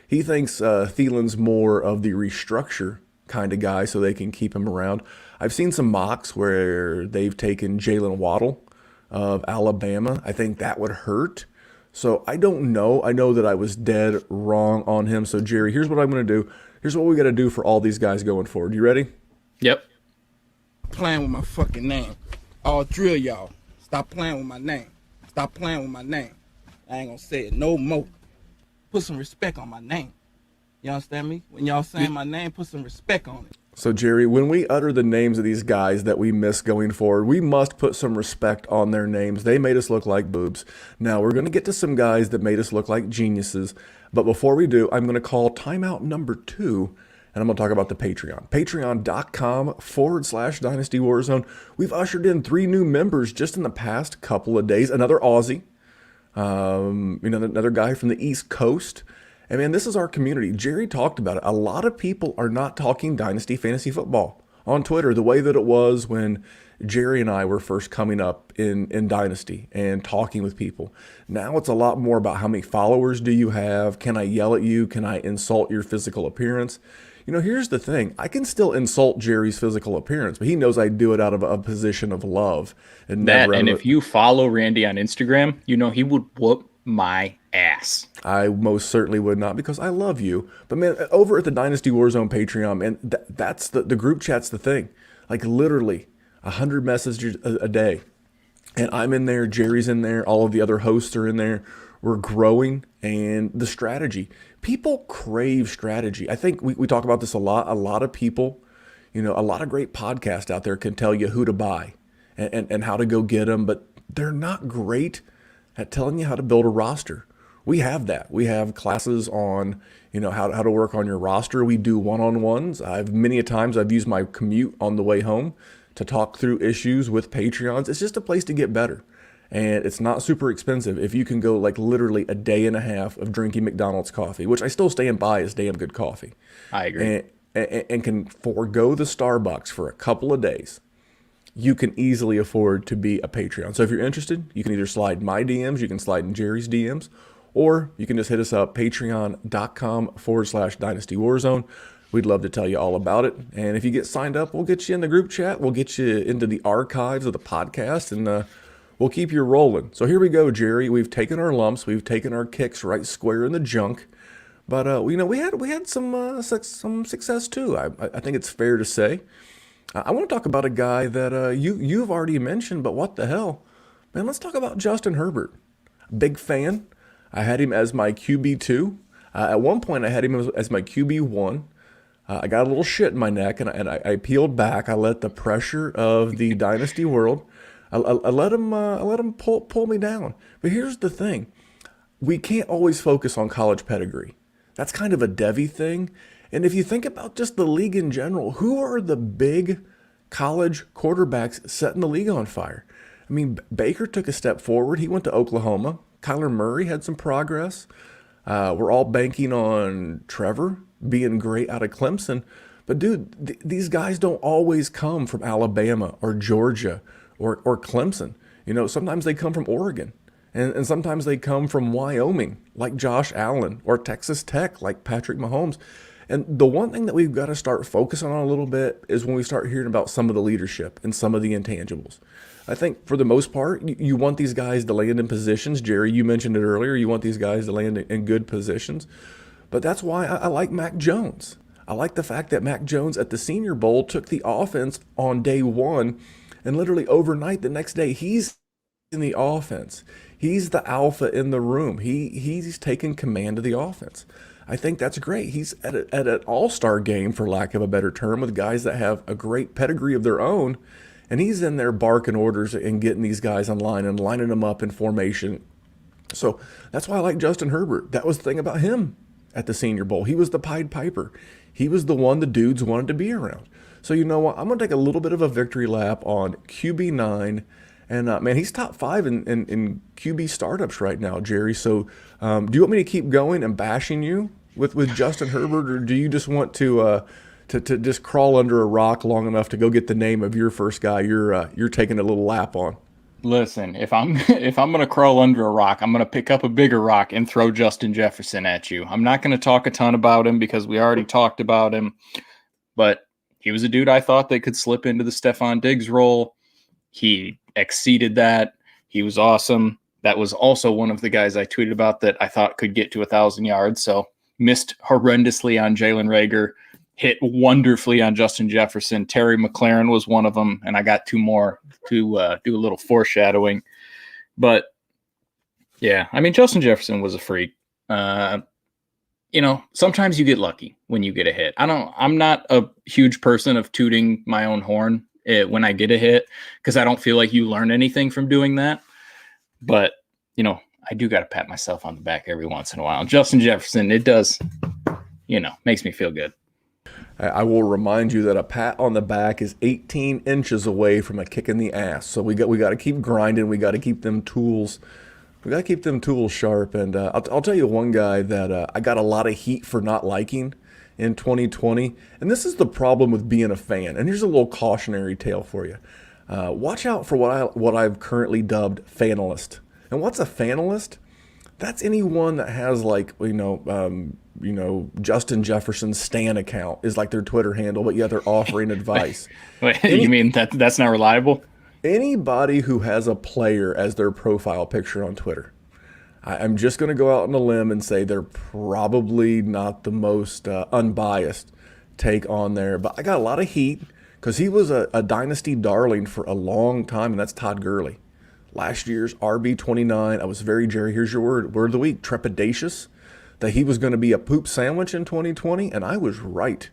he thinks Thielen's more of the restructure kind of guy so they can keep him around. I've seen some mocks where they've taken Jalen Waddle of Alabama. I think that would hurt. So I don't know. I know that I was dead wrong on him. So, Jerry, here's what I'm going to do. Here's what we got to do for all these guys going forward. You ready? Yep. Playing with my fucking name. I'll drill y'all. Stop playing with my name. Stop playing with my name. I ain't going to say it no more. Put some respect on my name. You understand me? When y'all saying my name, put some respect on it. So, Jerry, when we utter the names of these guys that we miss going forward, we must put some respect on their names. They made us look like boobs. Now, we're going to get to some guys that made us look like geniuses. But before we do, I'm going to call timeout number 2, and I'm going to talk about the Patreon. Patreon.com/Dynasty WarZone. We've ushered in 3 new members just in the past couple of days. Another Aussie, another guy from the East Coast. And man, this is our community. Jerry talked about it. A lot of people are not talking Dynasty Fantasy Football on Twitter the way that it was when Jerry and I were first coming up in Dynasty and talking with people. Now it's a lot more about how many followers do you have? Can I yell at you? Can I insult your physical appearance? You know, here's the thing. I can still insult Jerry's physical appearance, but he knows I do it out of a position of love. And if you follow Randy on Instagram, you know he would whoop my ass. I most certainly would not, because I love you. But man, over at the Dynasty Warzone Patreon, man, that's the group chat's the thing. Like literally 100 messages a day. And I'm in there, Jerry's in there, all of the other hosts are in there. We're growing, and the strategy. People crave strategy. I think we talk about this a lot. A lot of people, a lot of great podcasts out there can tell you who to buy and how to go get them, but they're not great at telling you how to build a roster. We have that. We have classes on, how to work on your roster. We do one-on-ones. Many a times I've used my commute on the way home to talk through issues with Patreons. It's just a place to get better. And it's not super expensive if you can go like literally a day and a half of drinking McDonald's coffee, which I still stand by is damn good coffee. I agree. And can forego the Starbucks for a couple of days. You can easily afford to be a Patreon. So if you're interested, you can either slide my DMs, you can slide in Jerry's DMs, or you can just hit us up, patreon.com/Dynasty Warzone. We'd love to tell you all about it. And if you get signed up, we'll get you in the group chat. We'll get you into the archives of the podcast, and we'll keep you rolling. So here we go, Jerry. We've taken our lumps. We've taken our kicks right square in the junk. But we had some success too. I think it's fair to say. I want to talk about a guy that you've already mentioned, but what the hell, man? Let's talk about Justin Herbert. Big fan. I had him as my QB2. At one point, I had him as my QB1. I got a little shit in my neck, and I peeled back. I let the pressure of the dynasty world. I let him pull me down. But here's the thing: we can't always focus on college pedigree. That's kind of a Devy thing. And if you think about just the league in general, who are the big college quarterbacks setting the league on fire? I mean, Baker took a step forward. He went to Oklahoma. Kyler Murray had some progress. We're all banking on Trevor being great out of Clemson. But, dude, these guys don't always come from Alabama or Georgia or Clemson. Sometimes they come from Oregon. And sometimes they come from Wyoming, like Josh Allen, or Texas Tech, like Patrick Mahomes. And the one thing that we've got to start focusing on a little bit is when we start hearing about some of the leadership and some of the intangibles. I think for the most part, you want these guys to land in positions. Jerry, you mentioned it earlier. You want these guys to land in good positions. But that's why I like Mac Jones. I like the fact that Mac Jones at the Senior Bowl took the offense on day one, and literally overnight the next day, he's in the offense. He's the alpha in the room. He's taken command of the offense. I think that's great. He's at an all-star game, for lack of a better term, with guys that have a great pedigree of their own, and he's in there barking orders and getting these guys on line and lining them up in formation. So that's why I like Justin Herbert. That was the thing about him at the Senior Bowl. He was the Pied Piper. He was the one the dudes wanted to be around. So you know what? I'm going to take a little bit of a victory lap on QB9. And, man, he's top 5 in QB startups right now, Jerry. So do you want me to keep going and bashing you with Justin Herbert, or do you just want to just crawl under a rock long enough to go get the name of your first guy you're taking a little lap on? Listen, if I'm going to crawl under a rock, I'm going to pick up a bigger rock and throw Justin Jefferson at you. I'm not going to talk a ton about him because we already talked about him, but he was a dude I thought that could slip into the Stephon Diggs role. He exceeded that. He was awesome. That was also one of the guys I tweeted about that I thought could get to 1,000 yards. So missed horrendously on Jalen Reagor, hit wonderfully on Justin Jefferson. Terry McLaurin was one of them, and I got 2 more to do a little foreshadowing. But yeah, I mean, Justin Jefferson was a freak. Sometimes you get lucky when you get a hit. I'm not a huge person of tooting my own horn when I get a hit, because I don't feel like you learn anything from doing that. But, I do got to pat myself on the back every once in a while. Justin Jefferson, it does, makes me feel good. I will remind you that a pat on the back is 18 inches away from a kick in the ass. So we got to keep grinding. We got to keep them tools. We got to keep them tools sharp. And I'll tell you one guy that I got a lot of heat for not liking in 2020. And this is the problem with being a fan. And here's a little cautionary tale for you. Watch out for what I've currently dubbed fanalist. And what's a fanalist? That's anyone that has Justin Jefferson's Stan account is like their Twitter handle, but yet they're offering advice. Wait, you mean that's not reliable? Anybody who has a player as their profile picture on Twitter, I'm just going to go out on a limb and say they're probably not the most unbiased take on there. But I got a lot of heat because he was a dynasty darling for a long time, and that's Todd Gurley. Last year's RB29, I was Jerry, here's your word of the week, trepidatious, that he was going to be a poop sandwich in 2020, and I was right.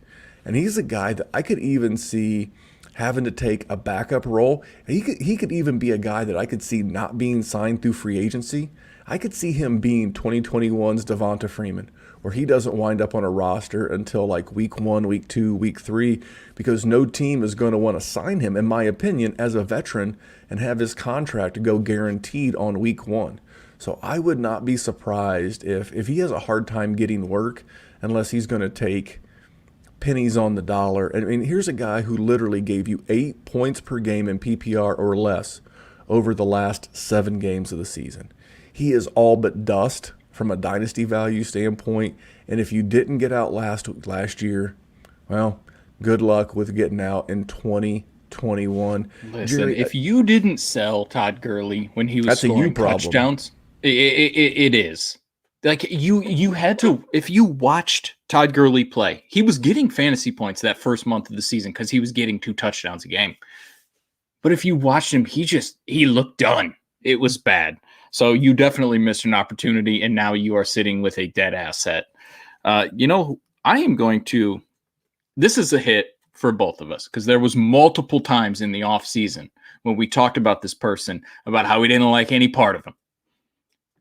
And he's a guy that I could even see having to take a backup role. He could even be a guy that I could see not being signed through free agency. I could see him being 2021's Devonta Freeman, where he doesn't wind up on a roster until like week 1, week 2, week 3, because no team is going to want to sign him, in my opinion, as a veteran and have his contract go guaranteed on week 1. So I would not be surprised if he has a hard time getting work unless he's going to take pennies on the dollar. I mean, here's a guy who literally gave you 8 points per game in PPR or less over the last 7 games of the season. He is all but dust from a dynasty value standpoint. And if you didn't get out last year, well, good luck with getting out in 2021. 2021. Listen, Jerry, if you didn't sell Todd Gurley when he was that's a you scoring problem. touchdowns, it is. Like you had to, if you watched Todd Gurley play, he was getting fantasy points that first month of the season because he was getting 2 touchdowns a game. But if you watched him, he looked done. It was bad. So you definitely missed an opportunity, and now you are sitting with a dead asset. I am going to, this is a hit for both of us because there was multiple times in the offseason when we talked about this person, about how we didn't like any part of him.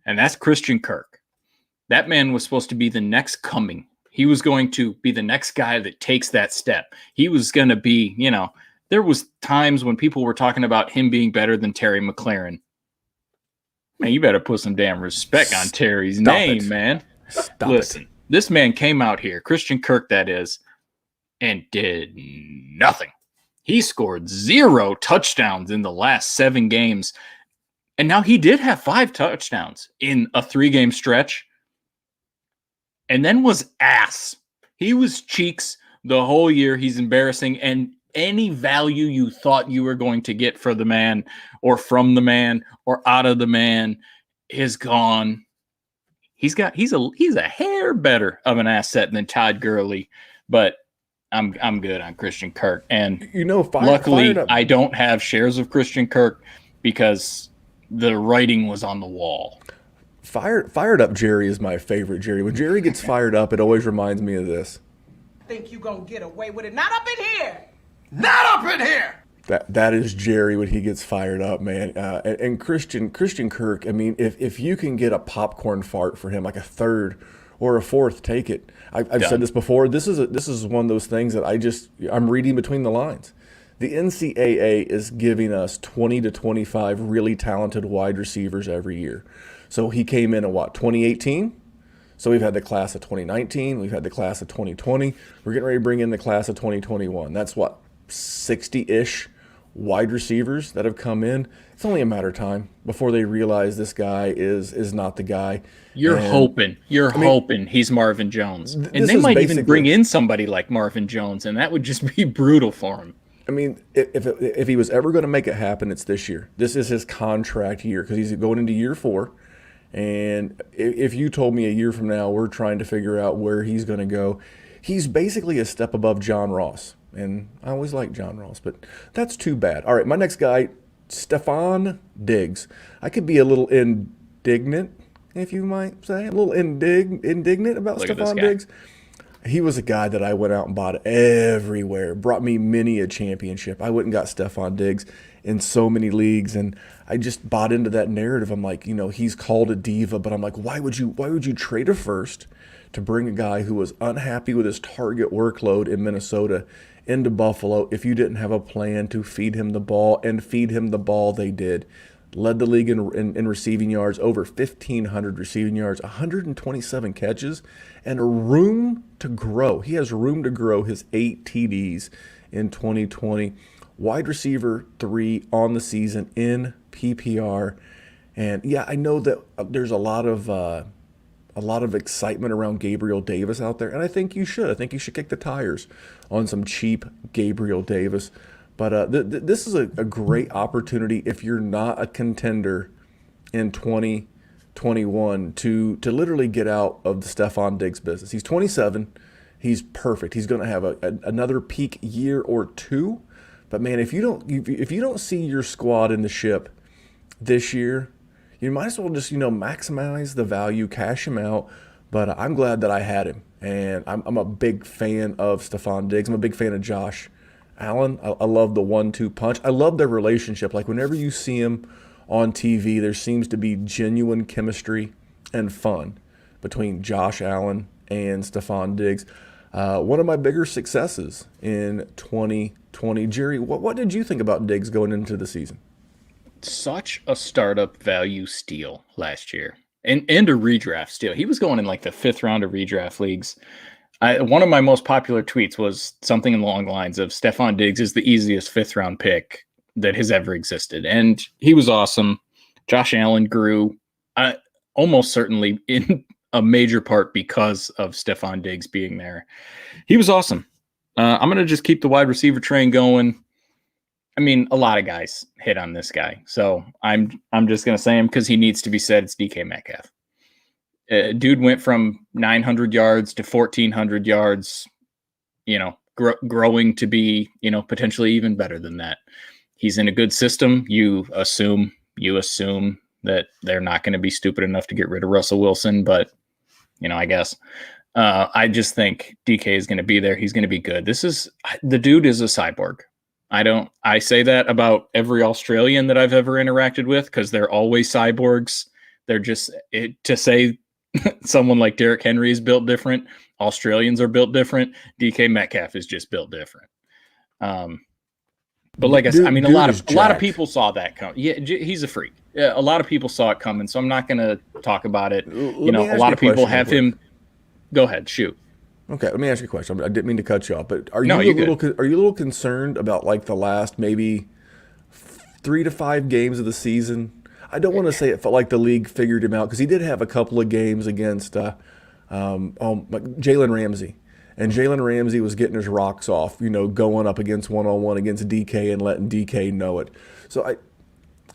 And that's Christian Kirk. That man was supposed to be the next coming. He was going to be the next guy that takes that step. He was going to be, there was times when people were talking about him being better than Terry McLaurin. Man, you better put some damn respect on Terry's name, man. Listen, this man came out here, Christian Kirk that is, and did nothing. He scored 0 touchdowns in the last 7 games. And now he did have 5 touchdowns in a 3-game stretch. And then was ass. He was cheeks the whole year. He's embarrassing. And any value you thought you were going to get for the man or from the man or out of the man is gone. He's a hair better of an asset than Todd Gurley, but I'm good on Christian Kirk. And luckily I don't have shares of Christian Kirk because the writing was on the wall. Fired up Jerry is my favorite, Jerry. When Jerry gets fired up, it always reminds me of this. Think you gonna get away with it? Not up in here! Not up in here! That is Jerry when he gets fired up, man. And Christian Kirk, I mean, if you can get a popcorn fart for him, like a third or a fourth, take it. I've said this before. This is one of those things that I'm reading between the lines. The NCAA is giving us 20 to 25 really talented wide receivers every year. So he came in at 2018? So we've had the class of 2019. We've had the class of 2020. We're getting ready to bring in the class of 2021. That's 60-ish wide receivers that have come in. It's only a matter of time before they realize this guy is not the guy. You're hoping he's Marvin Jones. And they might even bring in somebody like Marvin Jones, and that would just be brutal for him. I mean, if he was ever going to make it happen, it's this year. This is his contract year because he's going into year 4. And if you told me a year from now we're trying to figure out where he's going to go, he's basically a step above John Ross. And I always liked John Ross, but that's too bad. All right, my next guy, Stefon Diggs. I could be a little indignant, if you might say, a little indignant about Stefon Diggs. He was a guy that I went out and bought everywhere, brought me many a championship. I went and got Stefon Diggs in so many leagues, and I just bought into that narrative. I'm like, he's called a diva, but I'm like, why would you trade a first to bring a guy who was unhappy with his target workload in Minnesota into Buffalo if you didn't have a plan to feed him the ball? And feed him the ball they did. Led the league in receiving yards, over 1,500 receiving yards, 127 catches, and room to grow. He has room to grow his 8 TDs in 2020. Wide receiver 3 on the season in PPR. And yeah, I know that there's a lot of excitement around Gabriel Davis out there, and I think you should. I think you should kick the tires on some cheap Gabriel Davis. But this is a great opportunity if you're not a contender in 2021 to literally get out of the Stefon Diggs business. He's 27. He's perfect. He's going to have another peak year or 2. But man, if you don't see your squad in the ship this year, you might as well just maximize the value, cash him out. But I'm glad that I had him, and I'm a big fan of Stefon Diggs. I'm a big fan of Josh Allen. I love the 1-2 punch. I love their relationship. Like whenever you see him on TV, there seems to be genuine chemistry and fun between Josh Allen and Stefon Diggs. One of my bigger successes in 2020. Jerry, what did you think about Diggs going into the season? Such a startup value steal last year, and a redraft steal. He was going in like the 5th round of redraft leagues. One of my most popular tweets was something along the lines of Stefon Diggs is the easiest 5th round pick that has ever existed. And he was awesome. Josh Allen grew almost certainly in a major part because of Stefon Diggs being there. He was awesome. I'm going to just keep the wide receiver train going. I mean, a lot of guys hit on this guy. So I'm just going to say him because he needs to be said. It's DK Metcalf. Dude went from 900 yards to 1,400 yards, growing to be, potentially even better than that. He's in a good system. You assume that they're not going to be stupid enough to get rid of Russell Wilson, but, I guess. I just think DK is going to be there. He's going to be good. The dude is a cyborg. I say that about every Australian that I've ever interacted with because they're always cyborgs. They're just to say someone like Derrick Henry is built different. Australians are built different. DK Metcalf is just built different. But like I said, I mean, a lot of people saw that come. Yeah, he's a freak. Yeah, a lot of people saw it coming, so I'm not going to talk about it. A lot of people have him. Go ahead, shoot. Okay, let me ask you a question. I didn't mean to cut you off, but are you a little concerned about like the last maybe 3 to 5 games of the season? I don't want to say it felt like the league figured him out because he did have a couple of games against Jalen Ramsey, and Jalen Ramsey was getting his rocks off, going up against one-on-one against DK and letting DK know it. So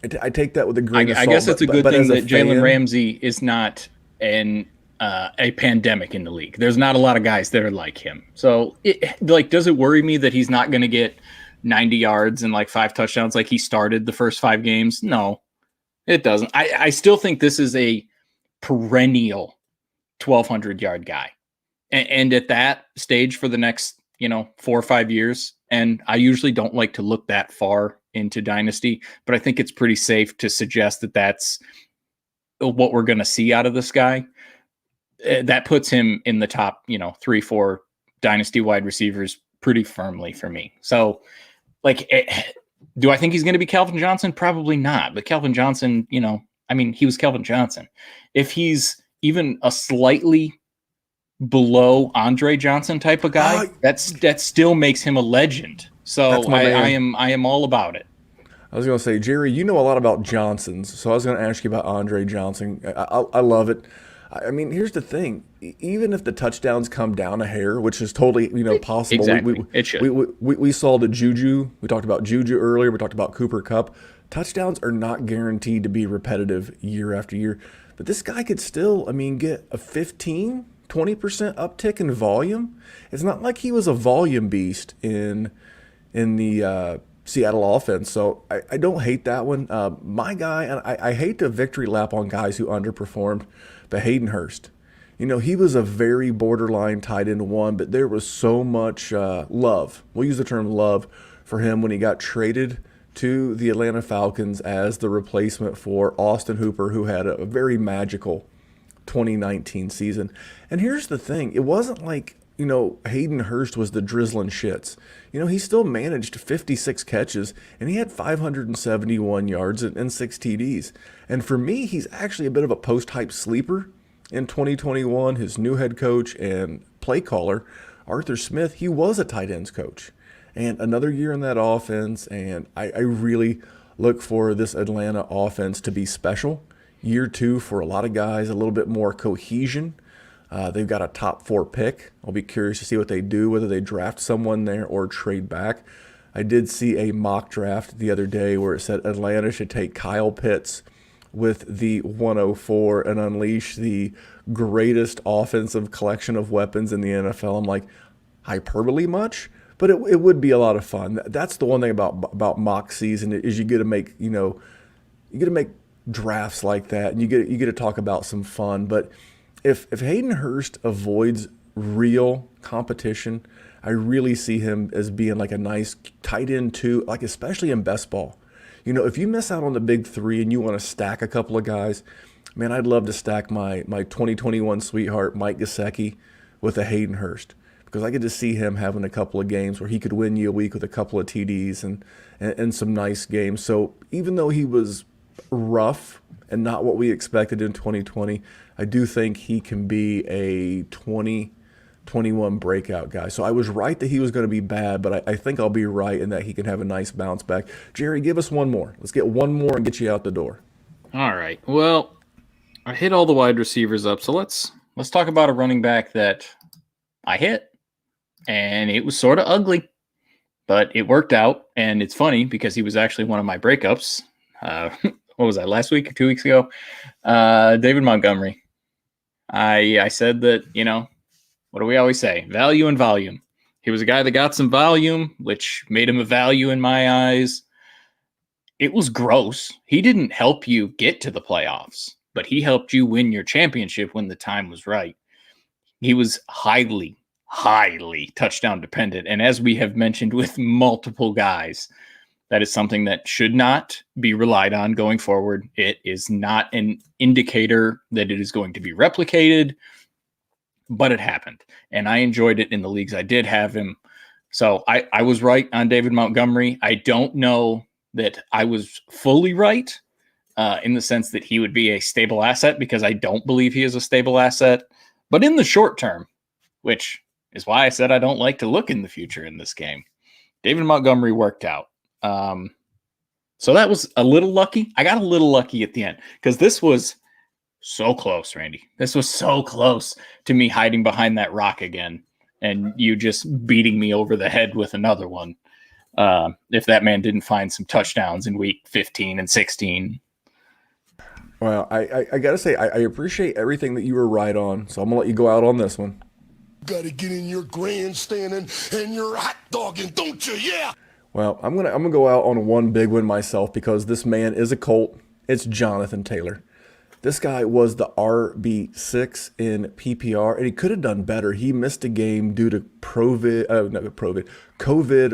I take that with a grain of salt. I guess it's a good thing that Jalen Ramsey is not a pandemic in the league. There's not a lot of guys that are like him. So does it worry me that he's not going to get 90 yards and like 5 touchdowns like he started the first 5 games? No, it doesn't. I still think this is a perennial 1,200 yard guy. And at that stage for the next, 4 or 5 years. And I usually don't like to look that far into Dynasty, but I think it's pretty safe to suggest that that's what we're going to see out of this guy. That puts him in the top, 3-4 Dynasty wide receivers pretty firmly for me. So do I think he's going to be Calvin Johnson? Probably not. But Calvin Johnson, he was Calvin Johnson. If he's even a slightly below Andre Johnson type of guy, that still makes him a legend. So I am all about it. I was going to say, Jerry, you know a lot about Johnsons, so I was going to ask you about Andre Johnson. I love it. I mean, here's the thing. Even if the touchdowns come down a hair, which is totally, possible. Exactly. It should. We saw the Juju. We talked about Juju earlier. We talked about Cooper Kupp. Touchdowns are not guaranteed to be repetitive year after year. But this guy could still, get a 15, 20% uptick in volume. It's not like he was a volume beast in the Seattle offense. So I don't hate that one. My guy, and I hate to victory lap on guys who underperformed, but Hayden Hurst. He was a very borderline tight end 1, but there was so much love. We'll use the term love for him when he got traded to the Atlanta Falcons as the replacement for Austin Hooper, who had a very magical 2019 season. And here's the thing. It wasn't like, Hayden Hurst was the drizzling shits. He still managed 56 catches, and he had 571 yards and 6 TDs. And for me, he's actually a bit of a post-hype sleeper in 2021. His new head coach and play caller, Arthur Smith, he was a tight ends coach. And another year in that offense, and I really look for this Atlanta offense to be special. Year 2 for a lot of guys, a little bit more cohesion. They've got a top 4 pick. I'll be curious to see what they do, whether they draft someone there or trade back. I did see a mock draft the other day where it said Atlanta should take Kyle Pitts with the 104 and unleash the greatest offensive collection of weapons in the NFL. I'm like, hyperbole much? But it would be a lot of fun. That's the one thing about mock season is you get to make, you get to make drafts like that, and you get to talk about some fun. But if Hayden Hurst avoids real competition, I really see him as being like a nice tight end 2, like especially in best ball. If you miss out on the big 3 and you want to stack a couple of guys, man, I'd love to stack my 2021 sweetheart Mike Gesicki with a Hayden Hurst, because I get to see him having a couple of games where he could win you a week with a couple of TDs and some nice games. So even though he was rough and not what we expected in 2020, I do think he can be a 2021 breakout guy. So I was right that he was going to be bad, but I think I'll be right in that he can have a nice bounce back. Jerry, give us one more. Let's get one more and get you out the door. All right. Well, I hit all the wide receivers up, so let's talk about a running back that I hit, and it was sort of ugly. but it worked out. And it's funny because he was actually one of my breakups. What was that, last week or 2 weeks ago? David Montgomery. I said that, what do we always say? Value and volume. He was a guy that got some volume, which made him a value in my eyes. It was gross. He didn't help you get to the playoffs, but he helped you win your championship when the time was right. He was highly touchdown dependent. And as we have mentioned with multiple guys, that is something that should not be relied on going forward. It is not an indicator that it is going to be replicated, but it happened. And I enjoyed it in the leagues I did have him. So I was right on David Montgomery. I don't know that I was fully right in the sense that he would be a stable asset, because I don't believe he is a stable asset. But in the short term, which is why I said I don't like to look in the future in this game, David Montgomery worked out. So that was a little lucky. I got a little lucky at the end because this was so close, Randy. This was so close to me hiding behind that rock again and you just beating me over the head with another one. If that man didn't find some touchdowns in week 15 and 16. Well, I got to say, I appreciate everything that you were right on. So I'm going to let you go out on this one. Got to get in your grandstanding and your hot dogging, don't you? Yeah. Well, I'm gonna go out on one big one myself because this man is a Colt. It's Jonathan Taylor. This guy was the RB6 in PPR, and he could have done better. He missed a game due to COVID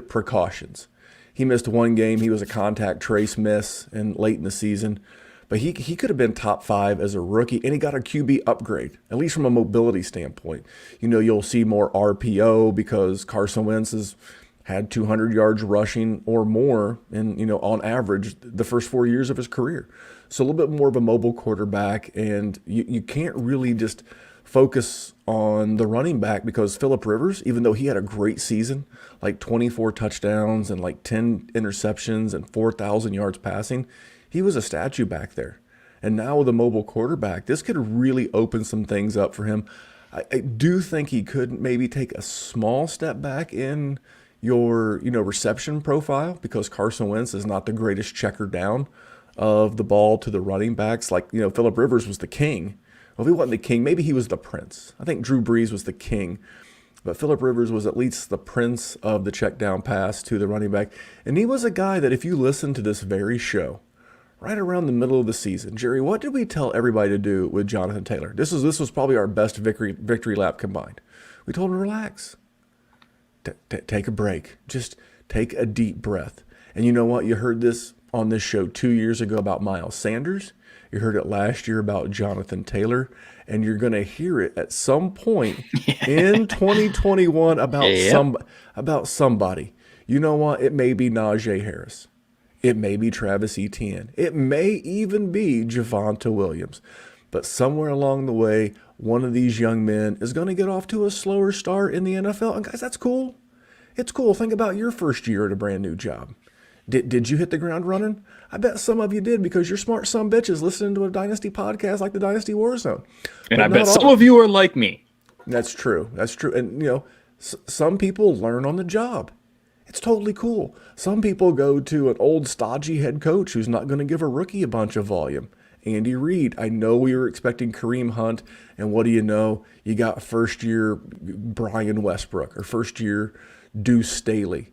precautions. He missed one game. He was a contact trace miss and late in the season. But he could have been top 5 as a rookie, and he got a QB upgrade, at least from a mobility standpoint. You'll see more RPO because Carson Wentz has had 200 yards rushing or more in, on average the first 4 years of his career. So a little bit more of a mobile quarterback, and you can't really just focus on the running back because Phillip Rivers, even though he had a great season, like 24 touchdowns and like 10 interceptions and 4,000 yards passing, he was a statue back there. And now with a mobile quarterback, this could really open some things up for him. I do think he could maybe take a small step back in your reception profile because Carson Wentz is not the greatest checker down of the ball to the running backs. Like, Phillip Rivers was the king. Well, if he wasn't the king, maybe he was the prince. I think Drew Brees was the king. But Phillip Rivers was at least the prince of the check down pass to the running back. And he was a guy that if you listen to this very show, right around the middle of the season, Jerry, what did we tell everybody to do with Jonathan Taylor? This was probably our best victory lap combined. We told him to relax. Take a break. Just take a deep breath. And you know what? You heard this on this show 2 years ago about Miles Sanders. You heard it last year about Jonathan Taylor. And you're going to hear it at some point in 2021 about somebody. You know what? It may be Najee Harris. It may be Travis Etienne. It may even be Javonte Williams. But somewhere along the way, one of these young men is going to get off to a slower start in the NFL. And guys, that's cool. It's cool. Think about your first year at a brand new job. Did you hit the ground running? I bet some of you did because you're smart son bitches listening to a Dynasty podcast like the Dynasty WarZone. And I bet some of you are like me. That's true. That's true. And, some people learn on the job. It's totally cool. Some people go to an old stodgy head coach who's not going to give a rookie a bunch of volume. Andy Reid, I know we were expecting Kareem Hunt, and what do you know? You got first-year Brian Westbrook or first-year Deuce Staley.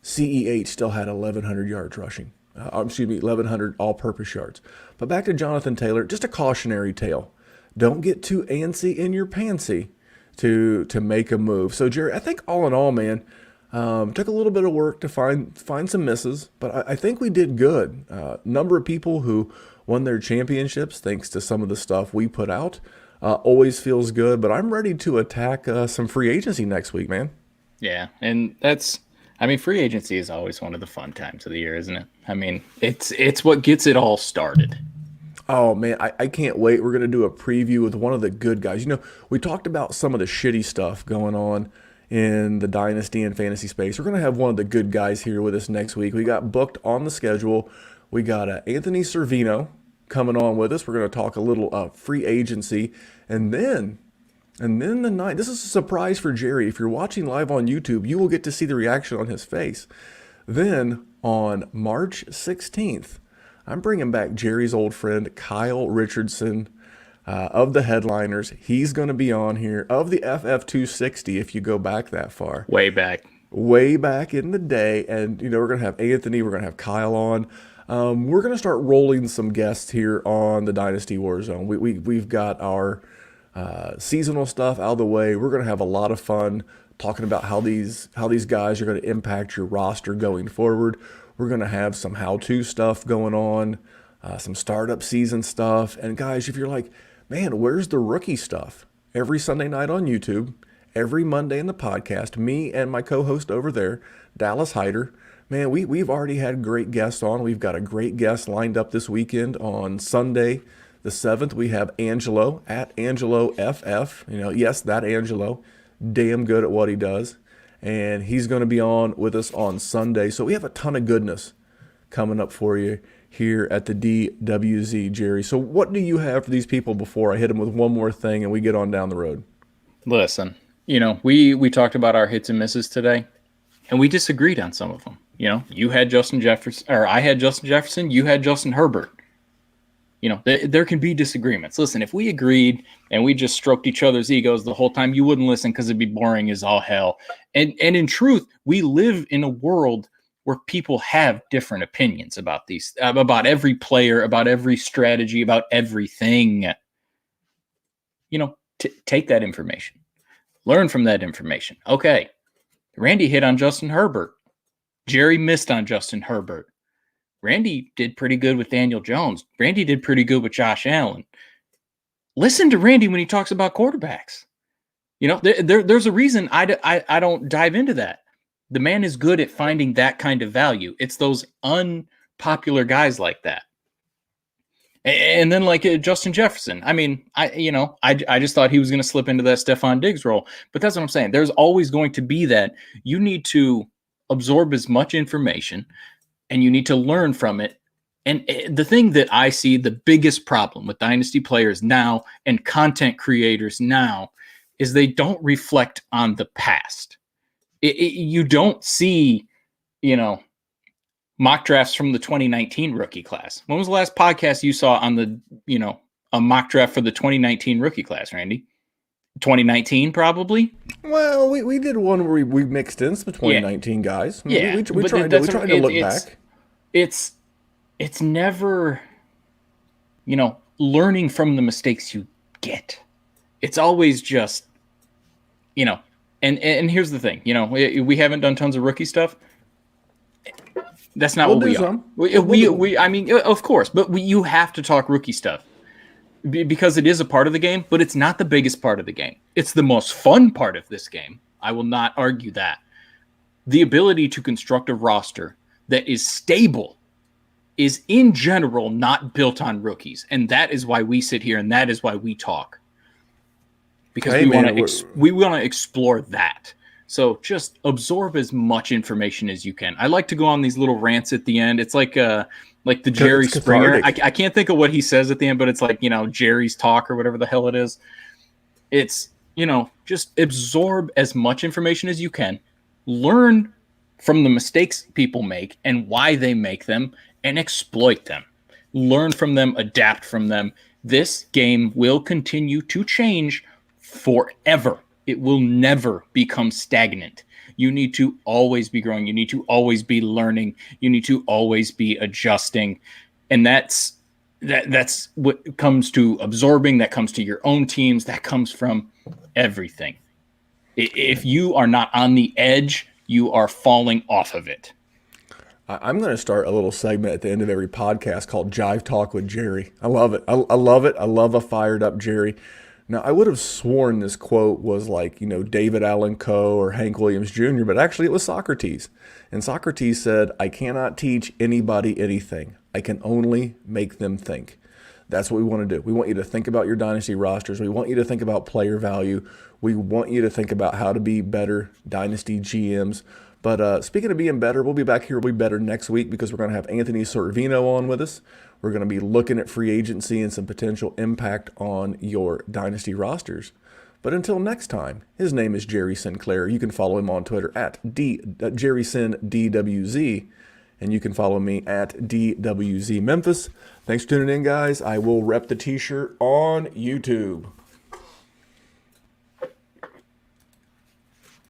CEH still had 1,100 yards rushing. 1,100 all-purpose yards. But back to Jonathan Taylor, just a cautionary tale. Don't get too antsy in your pantsy to make a move. So, Jerry, I think all in all, man, took a little bit of work to find some misses, but I think we did good. Number of people who won their championships thanks to some of the stuff we put out always feels good, but I'm ready to attack some free agency next week, man. Yeah, and free agency is always one of the fun times of the year, isn't it? It's what gets it all started. Oh, man, I can't wait. We're going to do a preview with one of the good guys. We talked about some of the shitty stuff going on in the Dynasty and fantasy space. We're going to have one of the good guys here with us next week. We got booked on the schedule. We got Anthony Servino coming on with us. We're going to talk a little free agency. And then And then the night, this is a surprise for Jerry. If you're watching live on YouTube, you will get to see the reaction on his face. Then on March 16th, I'm bringing back Jerry's old friend, Kyle Richardson of the Headliners. He's going to be on here of the FF260 if you go back that far. Way back in the day. And, we're going to have Anthony, we're going to have Kyle on. We're going to start rolling some guests here on the Dynasty WarZone. We've got our seasonal stuff out of the way. We're going to have a lot of fun talking about how these guys are going to impact your roster going forward. We're going to have some how-to stuff going on, some startup season stuff. And guys, if you're like, man, where's the rookie stuff? Every Sunday night on YouTube, every Monday in the podcast, me and my co-host over there, Dallas Hyder. Man, we've already had great guests on. We've got a great guest lined up this weekend on Sunday, the 7th. We have Angelo at Angelo FF. Yes, that Angelo, damn good at what he does. And he's going to be on with us on Sunday. So we have a ton of goodness coming up for you here at the DWZ, Jerry. So what do you have for these people before I hit them with one more thing and we get on down the road? Listen, we talked about our hits and misses today, and we disagreed on some of them. You had Justin Jefferson, or I had Justin Jefferson, you had Justin Herbert. There can be disagreements. Listen, if we agreed and we just stroked each other's egos the whole time, you wouldn't listen because it'd be boring as all hell. And in truth, we live in a world where people have different opinions about about every player, about every strategy, about everything. Take that information, learn from that information. Okay, Randy hit on Justin Herbert. Jerry missed on Justin Herbert. Randy did pretty good with Daniel Jones. Randy did pretty good with Josh Allen. Listen to Randy when he talks about quarterbacks. There's a reason I don't dive into that. The man is good at finding that kind of value. It's those unpopular guys like that. And then like Justin Jefferson. I mean, I just thought he was going to slip into that Stephon Diggs role. But that's what I'm saying. There's always going to be that. You need to absorb as much information, and you need to learn from it. And the thing that I see the biggest problem with Dynasty players now and content creators now is they don't reflect on the past. You don't see, mock drafts from the 2019 rookie class. When was the last podcast you saw on a mock draft for the 2019 rookie class, Randy? 2019, probably. Well, we did one where we mixed in some 2019 guys. Yeah, we tried to look back. It's never, learning from the mistakes you get. It's always just, and here's the thing, we haven't done tons of rookie stuff. That's not what we are. I mean, of course, but you have to talk rookie stuff because it is a part of the game, but it's not the biggest part of the game. It's the most fun part of this game. I will not argue that. The ability to construct a roster that is stable is in general not built on rookies. And that is why we sit here and that is why we talk. Because we want to explore that. So just absorb as much information as you can. I like to go on these little rants at the end. It's like the Jerry Springer. I can't think of what he says at the end, but it's like, Jerry's talk or whatever the hell it is. It's, just absorb as much information as you can. Learn from the mistakes people make and why they make them and exploit them. Learn from them, adapt from them. This game will continue to change forever. It will never become stagnant. You need to always be growing. You need to always be learning. You need to always be adjusting. And that's what comes to absorbing. That comes to your own teams. That comes from everything. If you are not on the edge, you are falling off of it. I'm going to start a little segment at the end of every podcast called Jive Talk with Jerry. I love it. I love it. I love a fired up Jerry. Now, I would have sworn this quote was like, David Allen Coe or Hank Williams Jr., but actually it was Socrates. And Socrates said, I cannot teach anybody anything. I can only make them think. That's what we want to do. We want you to think about your dynasty rosters. We want you to think about player value. We want you to think about how to be better dynasty GMs. But speaking of being better, we'll be back here. We'll be better next week because we're going to have Anthony Sorvino on with us. We're going to be looking at free agency and some potential impact on your dynasty rosters. But until next time, his name is Jerry Sinclair. You can follow him on Twitter at JerrySinDWZ, and you can follow me at DWZ Memphis. Thanks for tuning in, guys. I will rep the t-shirt on YouTube.